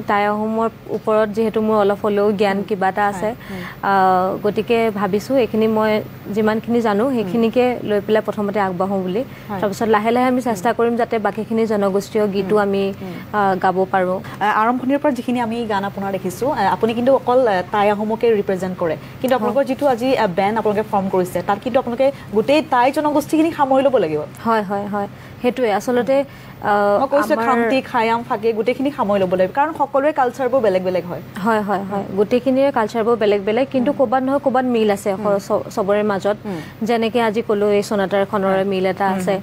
তাই আহোমৰ ওপৰত যিহেতু মোৰ অলপ হ'লেও জ্ঞান কিবা এটা আছে গতিকে ভাবিছোঁ এইখিনি মই যিমানখিনি জানো সেইখিনিকে লৈ পেলাই প্ৰথমতে আগবাঢ়োঁ বুলি তাৰপিছত লাহে লাহে আমি চেষ্টা কৰিম যাতে বাকীখিনি জনগোষ্ঠীয় গীতো আমি গাব পাৰোঁ আৰম্ভণিৰ পৰা যিখিনি আমি গান আপোনাৰ দেখিছোঁ আপুনি কিন্তু অকল তাই আহোমকে ৰিপ্ৰেজেণ্ট কৰে কিন্তু আপোনালোকৰ যিটো আজি বেণ্ড আপোনালোকে ফৰ্ম কৰিছে তাত কিন্তু আপোনালোকে গোটেই তাই জনগোষ্ঠীখিনি সামৰি ল'ব লাগিব হয় হয় হয় সেইটোৱে আচলতে মই কৈছোঁ খামতি খায়াম ফাকে গোটেইখিনি সামৰি ল'ব লাগিব কাৰণ সকলোৰে কালচাৰবোৰ বেলেগ বেলেগ হয় হয় হয় হয় গোটেইখিনিৰে কালচাৰবোৰ বেলেগ বেলেগ কিন্তু ক'ৰবাত নহয় ক'ৰবাত মিল আছে চবৰে মাজত যেনেকৈ আজি ক'লোঁ এই সোনাতাৰখনৰে মিল এটা আছে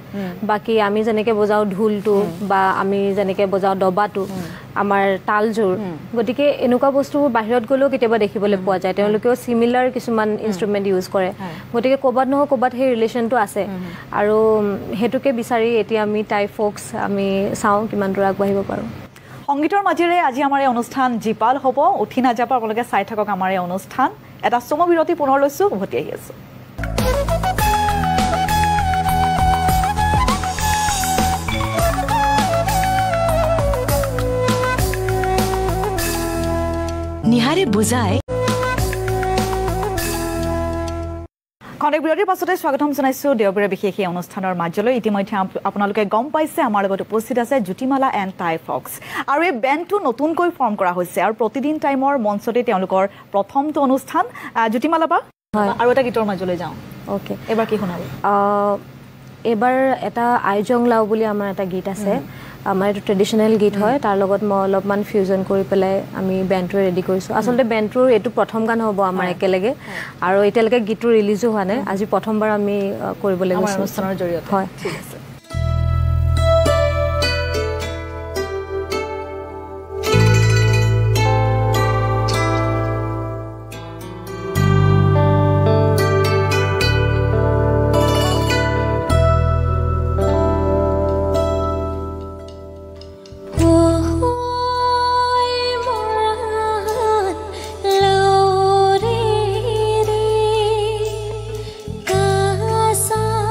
বাকী আমি যেনেকৈ বজাওঁ ঢোলটো বা আমি যেনেকৈ বজাওঁ দবাটো আমাৰ তালযোৰ গতিকে এনেকুৱা বস্তুবোৰ বাহিৰত গ'লেও কেতিয়াবা দেখিবলৈ পোৱা যায় তেওঁলোকেও চিমিলাৰ কিছুমান ইনষ্ট্ৰুমেণ্ট ইউজ কৰে গতিকে ক'ৰবাত নহয় ক'ৰবাত সেই ৰিলেশ্যনটো আছে আৰু সেইটোকে বিচাৰি এতিয়া আমি তাই ফ'ক্স আমি চাওঁ কিমান দূৰ আগবাঢ়িব পাৰোঁ সংগীতৰ মাজেৰে আজি আমাৰ এই অনুষ্ঠান জীপাল হ'ব উঠি নাযাব আপোনালোকে চাই থাকক আমাৰ এই অনুষ্ঠান এটা চমু বিৰতি পুনৰ লৈছোঁ উভতি আহি আছোঁ নিহাৰে বুজাই খন্তেক বিৰতিৰ পাছতে স্বাগতম জনাইছোঁ দেওবাৰে বিশেষ এই অনুষ্ঠানৰ মাজলৈ ইতিমধ্যে আপোনালোকে গম পাইছে আমাৰ লগত উপস্থিত আছে জ্যোতিমালা এণ্ড টাই ফক্স আৰু এই বেণ্ডটো নতুনকৈ ফৰ্ম কৰা হৈছে আৰু প্ৰতিদিন টাইমৰ মঞ্চতে তেওঁলোকৰ প্ৰথমটো অনুষ্ঠান জ্যোতিমালা বা আৰু এটা গীতৰ মাজলৈ যাওঁ অ'কে এবাৰ কি শুনাব এইবাৰ এটা আইজং লাও বুলি আমাৰ এটা গীত আছে আমাৰ এইটো ট্ৰেডিশ্যনেল গীত হয় তাৰ লগত মই অলপমান ফিউজন কৰি পেলাই আমি বেণ্ডটোৱে ৰেডি কৰিছোঁ আচলতে বেণ্ডটোৰ এইটো প্ৰথম গান হ'ব আমাৰ একেলগে আৰু এতিয়ালৈকে গীতটো ৰিলিজো হোৱা নাই আজি প্ৰথমবাৰ আমি কৰিবলৈ গৈছোঁ অনুষ্ঠানৰ জৰিয়তে হয় ঠিক আছে Kasa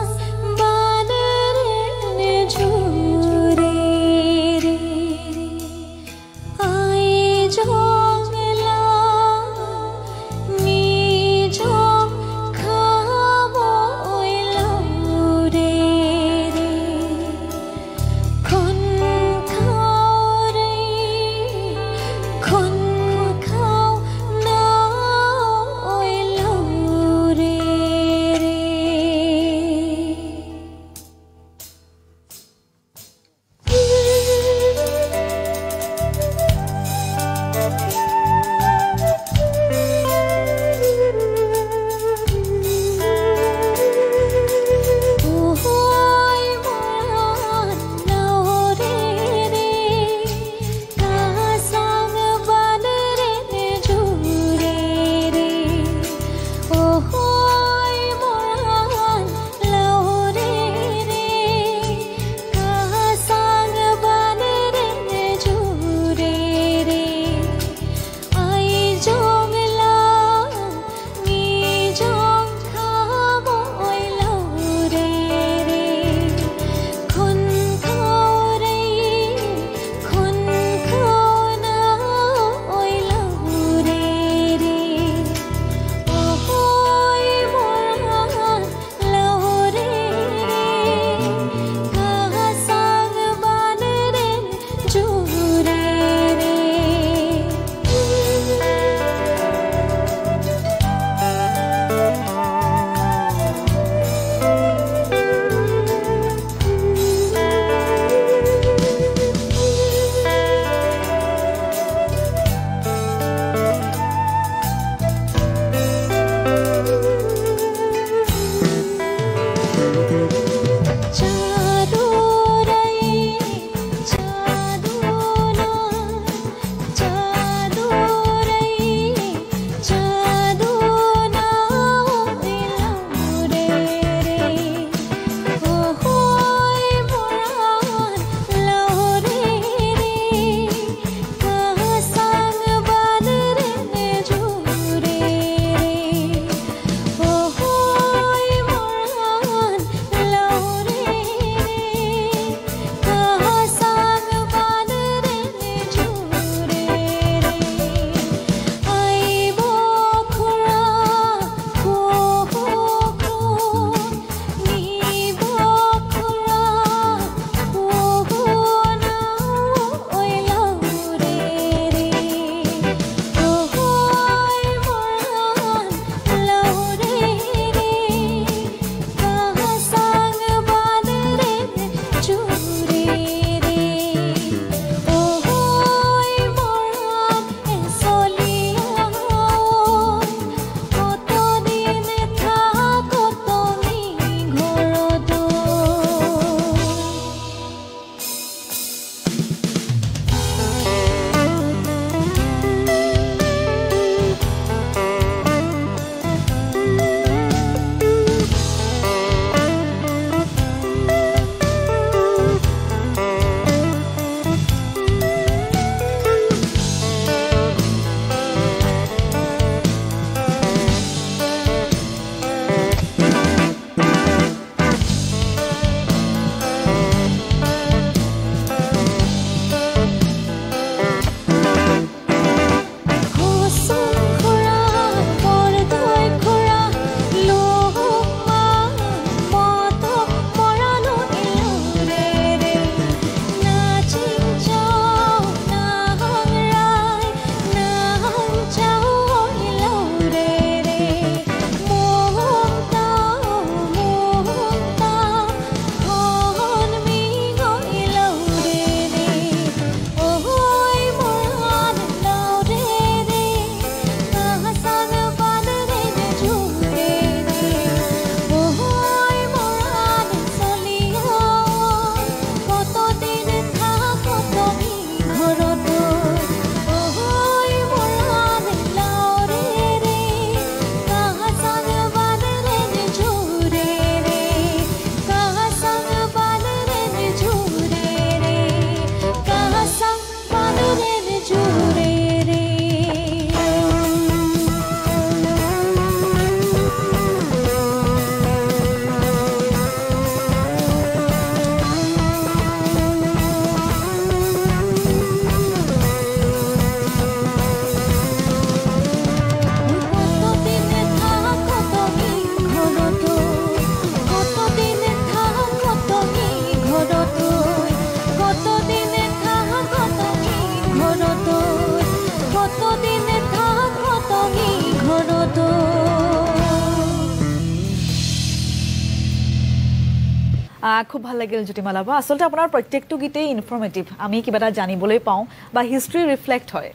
খুব ভাল লাগিল জ্যোতিমালা বা আচলতে আপোনাৰ প্ৰত্যেকটো গীতেই ইনফৰ্মেটিভ আমি কিবা এটা জানিবলৈ পাওঁ বা হিষ্ট্ৰী ৰিফ্লেক্ট হয়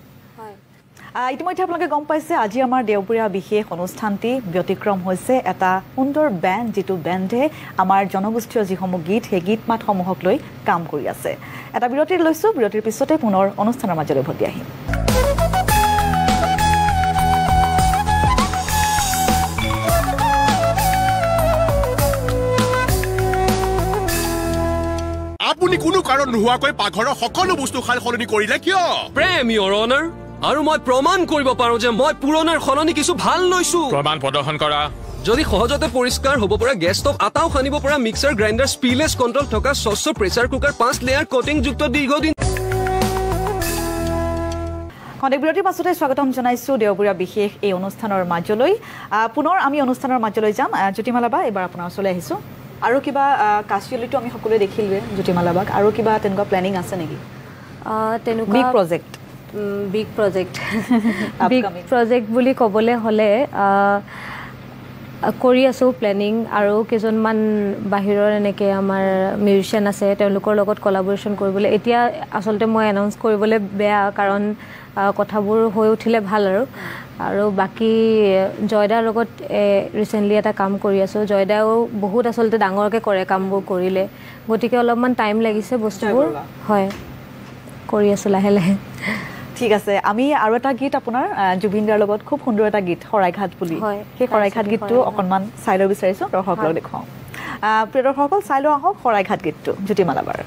ইতিমধ্যে আপোনালোকে গম পাইছে আজি আমাৰ দেওবৰীয়া বিশেষ অনুষ্ঠানটি ব্যতিক্ৰম হৈছে এটা সুন্দৰ বেণ্ড যিটো বেণ্ডে আমাৰ জনগোষ্ঠীয় যিসমূহ গীত সেই গীত মাতসমূহক লৈ কাম কৰি আছে এটা বিৰতিৰ লৈছোঁ বিৰতিৰ পিছতে পুনৰ অনুষ্ঠানৰ মাজলৈ উভতি আহিম আপুনি কোনো কাৰণ নোহোৱাকৈ পাকঘৰৰ সকলো বস্তু খাল সলনি কৰিলে কিয় প্ৰেম ইয়ৰ অনাৰ আৰু মই প্ৰমাণ কৰিব পাৰো যে মই পুৰণাৰ সলনি কিছু ভাল লৈছো প্ৰমাণ প্ৰদৰ্শন কৰা যদি সহজতে পৰিষ্কাৰ হ'ব পৰা গেছ ষ্টভ আটাও খানিব পৰা মিক্সাৰ গ্ৰাইণ্ডাৰ স্পিলেছ কণ্ট্ৰল থকা স্বচ্ছ প্ৰেছাৰ কুকাৰ 5 লেয়াৰ কোটিং যুক্ত দীৰ্ঘদিন খন্তেক বিৰতিৰ পাছতে স্বাগতম জনাইছো দেওবৰীয়া বিশেষ এই অনুষ্ঠানৰ মাজলৈ পুনৰ আমি অনুষ্ঠানৰ মাজলৈ যাম জ্যোতিমালা বা এবাৰ আপোনাৰ ওচৰলৈ আহিছো আৰু কিবা কাছিয়লিটো আমি সকলোৱে দেখিলোৱে জ্যোতিমালা বাক আৰু কিবা তেনেকুৱা প্লেনিং আছে নেকি তেনেকুৱা বিগ প্ৰজেক্ট বিগ প্ৰজেক্ট বুলি ক'বলৈ হ'লে কৰি আছোঁ প্লেনিং আৰু কেইজনমান বাহিৰৰ এনেকৈ আমাৰ মিউজিচিয়ান আছে তেওঁলোকৰ লগত কলাবৰেশ্যন কৰিবলৈ এতিয়া আচলতে মই এনাউন্স কৰিবলৈ বেয়া কাৰণ কথাবোৰ হৈ উঠিলে ভাল আৰু বাকী জয়দাৰ লগত ৰিচেণ্টলি এটা কাম কৰি আছোঁ জয়দাও বহুত আচলতে ডাঙৰকৈ কৰে কামবোৰ কৰিলে গতিকে অলপমান টাইম লাগিছে বস্তুবোৰ হয় কৰি আছোঁ লাহে লাহে ঠিক আছে আমি আৰু এটা গীত আপোনাৰ জুবিন দাৰ লগত খুব সুন্দৰ এটা গীত শৰাইঘাট বুলি সেই শৰাইঘাট গীতটো অকণমান চাই লৈ বিচাৰিছোঁ দৰ্শকসকলক দেখুৱাওঁ প্ৰিয় দৰ্শকসকল চাই লৈ আহক শৰাইঘাট গীতটো জ্যোতিমালা বাৰ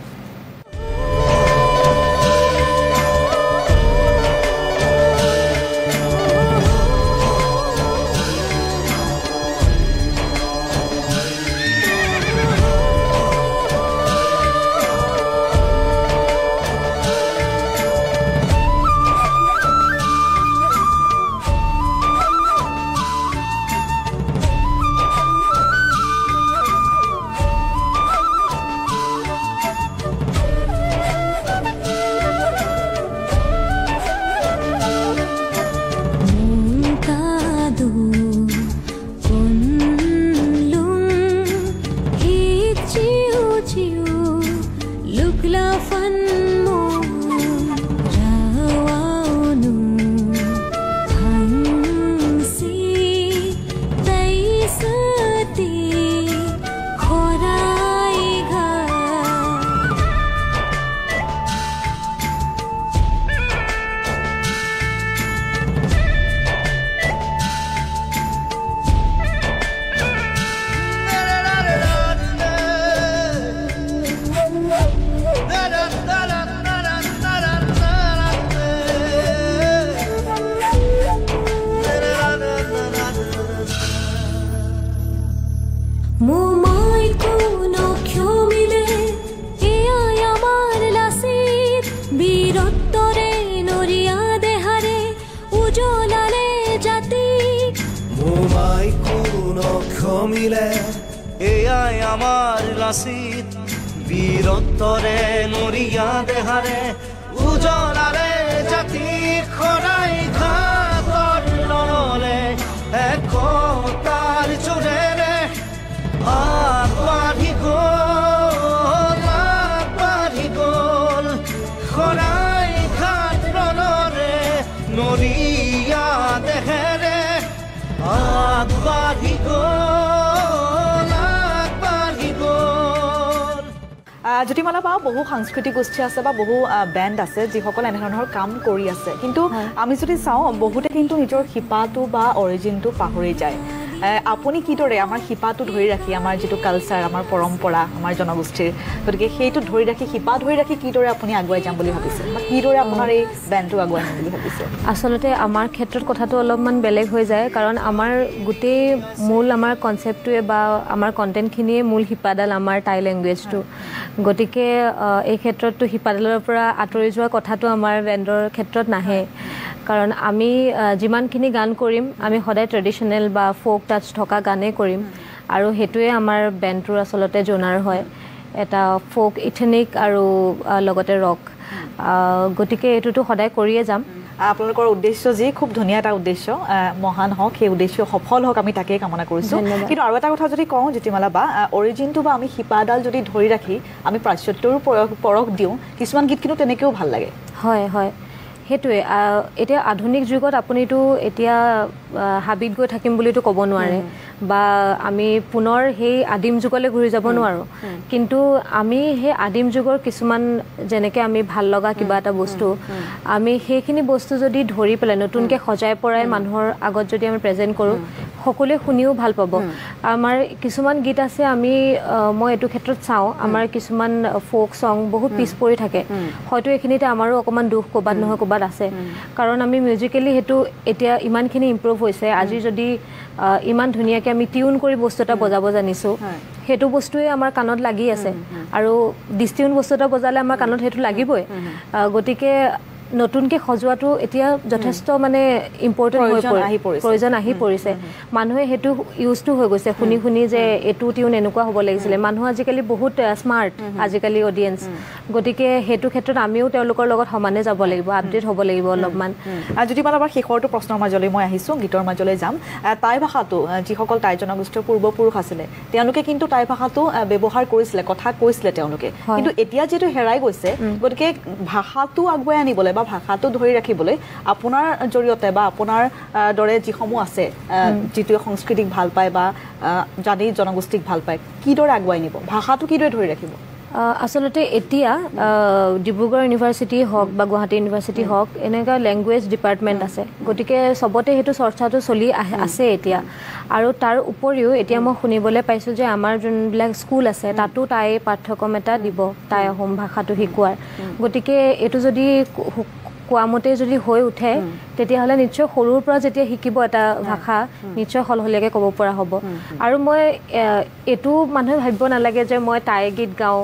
বীরত্বরে নরিয়া দেহারে উজলালে জাতি খরাই ঘাতর নলে একতার চোরেরে আগবাঢ়ি গল খরাই ঘাত নলে নরিয়া দেহেরে আগবাঢ়ি জ্যোতিমালা বা বহু সাংস্কৃতিক গোষ্ঠী আছে বা বহু বেণ্ড আছে যিসকলে এনেধৰণৰ কাম কৰি আছে কিন্তু আমি যদি চাওঁ বহুতে কিন্তু নিজৰ শিপাটো বা অৰিজিনটো পাহৰি যায় আপুনি কিদৰে আমাৰ শিপাটো ধৰি ৰাখি আমাৰ যিটো কালচাৰ আমাৰ পৰম্পৰা আমাৰ জনগোষ্ঠীৰ গতিকে সেইটো ধৰি ৰাখি শিপা ধৰি ৰাখি কিদৰে আপুনি আগুৱাই যাম বুলি ভাবিছে বা কিদৰে আপোনাৰ এই বেণ্ডটো আগুৱাই যাম বুলি ভাবিছে আচলতে আমাৰ ক্ষেত্ৰত কথাটো অলপমান বেলেগ হৈ যায় কাৰণ আমাৰ গোটেই মূল আমাৰ কনচেপ্টটোৱে বা আমাৰ কণ্টেণ্টখিনিয়ে মূল শিপাডাল আমাৰ টাই লেংগুৱেজটো গতিকে এই ক্ষেত্ৰততো শিপাডালৰ পৰা আঁতৰি যোৱা কথাটো আমাৰ বেণ্ডৰ ক্ষেত্ৰত নাহে কাৰণ আমি যিমানখিনি গান কৰিম আমি সদায় ট্ৰেডিশ্যনেল বা ফ'ক টাচ থকা গানেই কৰিম আৰু সেইটোৱে আমাৰ বেণ্ডটোৰ আচলতে জনাৰ হয় এটা ফ'ক ইথেনিক আৰু লগতে ৰক গতিকে এইটোতো সদায় কৰিয়ে যাম আপোনালোকৰ উদ্দেশ্য যি খুব ধুনীয়া এটা উদ্দেশ্য মহান হওক সেই উদ্দেশ্য সফল হওক আমি তাকেই কামনা কৰিছোঁ কিন্তু আৰু এটা কথা যদি কওঁ জ্যোতিমালা বা অৰিজিনটো বা আমি শিপাডাল যদি ধৰি ৰাখি আমি প্ৰাচ্যটোৰ পৰশ দিওঁ কিছুমান গীত কিন্তু তেনেকৈও ভাল লাগে হয় হয় সেইটোৱে এতিয়া আধুনিক যুগত আপুনিতো এতিয়া হাবিত গৈ থাকিম বুলিতো ক'ব নোৱাৰে বা আমি পুনৰ সেই আদিম যুগলৈ ঘূৰি যাব নোৱাৰোঁ কিন্তু আমি সেই আদিম যুগৰ কিছুমান যেনেকৈ আমি ভাল লগা কিবা এটা বস্তু আমি সেইখিনি বস্তু যদি ধৰি পেলাই নতুনকৈ সজাই পৰাই মানুহৰ আগত যদি আমি প্ৰেজেণ্ট কৰোঁ সকলোৱে শুনিও ভাল পাব আমাৰ কিছুমান গীত আছে আমি মই এইটো ক্ষেত্ৰত চাওঁ আমাৰ কিছুমান ফ'ক ছং বহুত পিছ পৰি থাকে হয়তো এইখিনিতে আমাৰো অকণমান দুখ ক'ৰবাত নহয় ক'ৰবাত আছে কাৰণ আমি মিউজিকেলি সেইটো এতিয়া ইমানখিনি ইম্প্ৰুভ হৈছে আজি যদি ইমান ধুনীয়াকৈ আমি টিউন কৰি বস্তু এটা বজাব জানিছোঁ সেইটো বস্তুৱে আমাৰ কাণত লাগি আছে আৰু ডিষ্টিউন বস্তু এটা বজালে আমাৰ কাণত সেইটো লাগিবই গতিকে নতুনকৈ সজোৱাটো এতিয়া যথেষ্ট মানে ইম্পৰ্টেণ্ট প্ৰয়োজন আহি পৰিছে মানুহে সেইটো ইউজটো হৈ গৈছে শুনি শুনি যে এইটো টিউন এনেকুৱা হ'ব লাগিছিলে মানুহ আজিকালি বহুত স্মাৰ্ট আজিকালি অডিয়েঞ্চ গতিকে সেইটো ক্ষেত্ৰত আমিও তেওঁলোকৰ লগত সমানে যাব লাগিব আপডেট হ'ব লাগিব অলপমান যদি মানে আমাৰ শেষৰটো প্ৰশ্নৰ মাজলৈ মই আহিছোঁ গীতৰ মাজলৈ যাম টাই ভাষাটো যিসকল টাই জনগোষ্ঠীৰ পূৰ্বপুৰুষ আছিলে তেওঁলোকে কিন্তু টাই ভাষাটো ব্যৱহাৰ কৰিছিলে কথা কৈছিলে তেওঁলোকে কিন্তু এতিয়া যিহেতু হেৰাই গৈছে গতিকে ভাষাটো আগুৱাই আনিবলৈ বা ভাষাটো ধৰি ৰাখিবলৈ আপোনাৰ জৰিয়তে বা আপোনাৰ দৰে যিসমূহ আছে যিটোৱে সংস্কৃতিক ভাল পায় বা জাতি জনগোষ্ঠীক ভাল পায় কিদৰে আগুৱাই নিব ভাষাটো কিদৰে ধৰি ৰাখিব আচলতে এতিয়া ডিব্ৰুগড় ইউনিভাৰ্চিটি হওক বা গুৱাহাটী ইউনিভাৰ্চিটি হওক এনেকুৱা লেংগুৱেজ ডিপাৰ্টমেণ্ট আছে গতিকে চবতে সেইটো চৰ্চাটো চলি আছে এতিয়া আৰু তাৰ উপৰিও এতিয়া মই শুনিবলৈ পাইছোঁ যে আমাৰ যোনবিলাক স্কুল আছে তাতো তাই পাঠ্যক্ৰম এটা দিব টাই আহোম ভাষাটো শিকোৱাৰ গতিকে এইটো যদি কোৱা মতে যদি হৈ উঠে তেতিয়াহ'লে নিশ্চয় সৰুৰ পৰা যেতিয়া শিকিব এটা ভাষা নিশ্চয় সলসলীয়াকৈ ক'ব পৰা হ'ব আৰু মই এইটো মানুহে ভাবিব নালাগে যে মই টাই গীত গাওঁ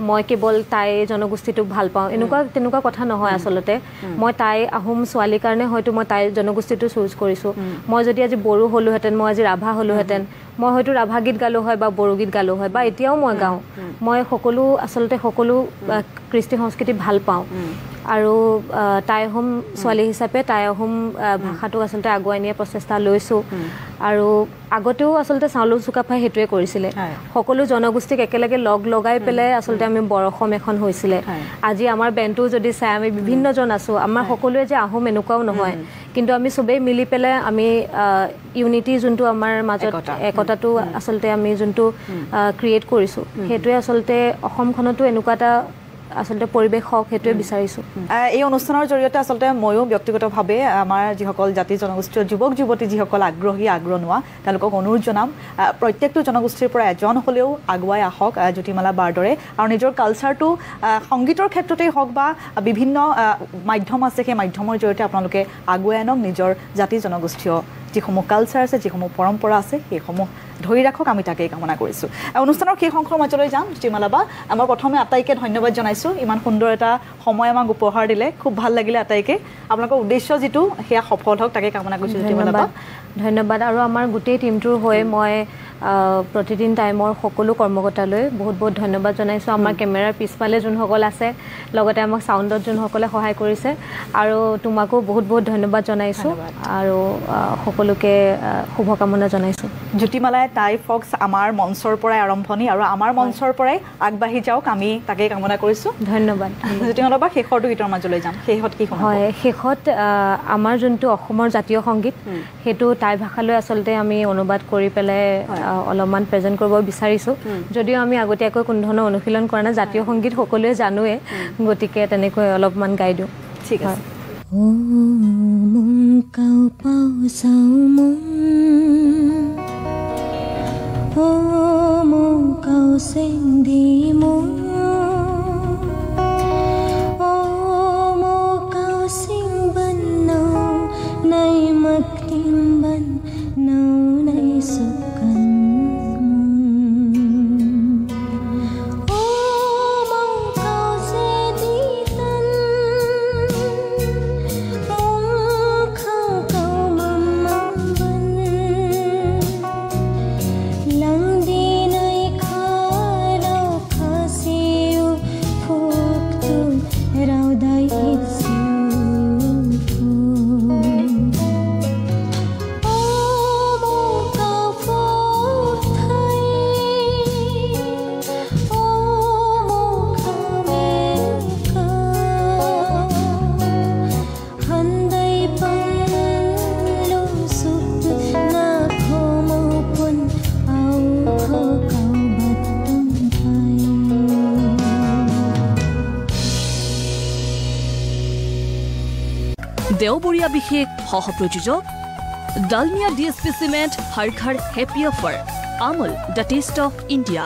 মই কেৱল টাই জনগোষ্ঠীটোক ভাল পাওঁ তেনেকুৱা কথা নহয় আচলতে মই টাই আহোম ছোৱালীৰ কাৰণে হয়তো মই টাই জনগোষ্ঠীটো চুজ কৰিছোঁ মই যদি আজি বড়ো হ'লোহেঁতেন মই আজি ৰাভা হ'লোহেঁতেন মই হয়তো ৰাভা গীত গালোঁ হয় বা বড়ো গীত গালোঁ হয় বা এতিয়াও মই গাওঁ মই আচলতে সকলো কৃষ্টি সংস্কৃতি ভাল পাওঁ আৰু টাই আহোম ছোৱালী হিচাপে টাই আহোম ভাষাটো আচলতে আগুৱাই নিয়াৰ প্ৰচেষ্টা লৈছোঁ আৰু আগতেও আচলতে চাউলুং চুকাফাই সেইটোৱে কৰিছিলে সকলো জনগোষ্ঠীক একেলগে লগাই পেলাই আচলতে আমি বৰ অসম এখন হৈছিলে আজি আমাৰ বেণ্ডটো যদি চাই আমি বিভিন্নজন আছোঁ আমাৰ সকলোৱে যে আহোম এনেকুৱাও নহয় কিন্তু আমি চবেই মিলি পেলাই আমি ইউনিটি যোনটো আমাৰ মাজত একতাটো আচলতে আমি যোনটো ক্ৰিয়েট কৰিছোঁ সেইটোৱে আচলতে অসমখনতো এনেকুৱা এটা আচলতে পৰিৱেশ হওক সেইটোৱে বিচাৰিছোঁ এই অনুষ্ঠানৰ জৰিয়তে আচলতে ময়ো ব্যক্তিগতভাৱে আমাৰ যিসকল জাতি জনগোষ্ঠীয় যুৱক যুৱতী যিসকল আগ্ৰহী তেওঁলোকক অনুৰোধ জনাম প্ৰত্যেকটো জনগোষ্ঠীৰ পৰা এজন হ'লেও আগুৱাই আহক জ্যোতিমালা বাৰ দৰে আৰু নিজৰ কালচাৰটো সংগীতৰ ক্ষেত্ৰতেই হওক বা বিভিন্ন মাধ্যম আছে সেই মাধ্যমৰ জৰিয়তে আপোনালোকে আগুৱাই আনক নিজৰ জাতি জনগোষ্ঠীয় যিসমূহ কালচাৰ আছে যিসমূহ পৰম্পৰা আছে সেইসমূহ ধৰি ৰাখক আমি তাকেই কামনা কৰিছোঁ অনুষ্ঠানৰ শেষ অংশৰ মাজলৈ যাম জ্যোতিমালা বা মই প্ৰথমে আটাইকে ধন্যবাদ জনাইছোঁ ইমান সুন্দৰ এটা সময় আমাক উপহাৰ দিলে খুব ভাল লাগিলে আটাইকে আপোনালোকৰ উদ্দেশ্য যিটো সেয়া সফল হওক তাকে কামনা কৰিছোঁ জ্যোতিমালা বা ধন্যবাদ আৰু আমাৰ গোটেই টিমটোৰ হৈ মই প্ৰতিদিন টাইমৰ সকলো কৰ্মকৰ্তালৈ বহুত বহুত ধন্যবাদ জনাইছোঁ আমাৰ কেমেৰাৰ পিছফালে যোনসকল আছে লগতে আমাক চাউণ্ডত যোনসকলে সহায় কৰিছে আৰু তোমাকো বহুত বহুত ধন্যবাদ জনাইছোঁ আৰু সকলোকে শুভকামনা জনাইছোঁ জ্যোতিমালাই টাই ফক্স আমাৰ মঞ্চৰ পৰাই আৰম্ভণি আৰু আমাৰ মঞ্চৰ পৰাই আগবাঢ়ি যাওক আমি তাকেই কামনা কৰিছোঁ ধন্যবাদ জ্যোতিমালা বা শেষৰটো গীতৰ মাজলৈ যাম শেষত কি হয় শেষত আমাৰ যোনটো অসমৰ জাতীয় সংগীত সেইটো টাই ভাষালৈ আচলতে আমি অনুবাদ কৰি পেলাই অলপমান প্ৰেজেণ্ট কৰিব বিচাৰিছোঁ যদিও আমি আগতীয়াকৈ কোনো ধৰণৰ অনুশীলন কৰা নাই জাতীয় সংগীত সকলোৱে জানোৱে গতিকে তেনেকৈ অলপমান গাই দিওঁ ঠিক আছে Lang din ay kala দেওবৰীয়া বিশেষ সহ-প্ৰযোজক ডালমিয়া DSP চিমেণ্ট, হৰ ঘৰ happy offer, Amul the taste of India.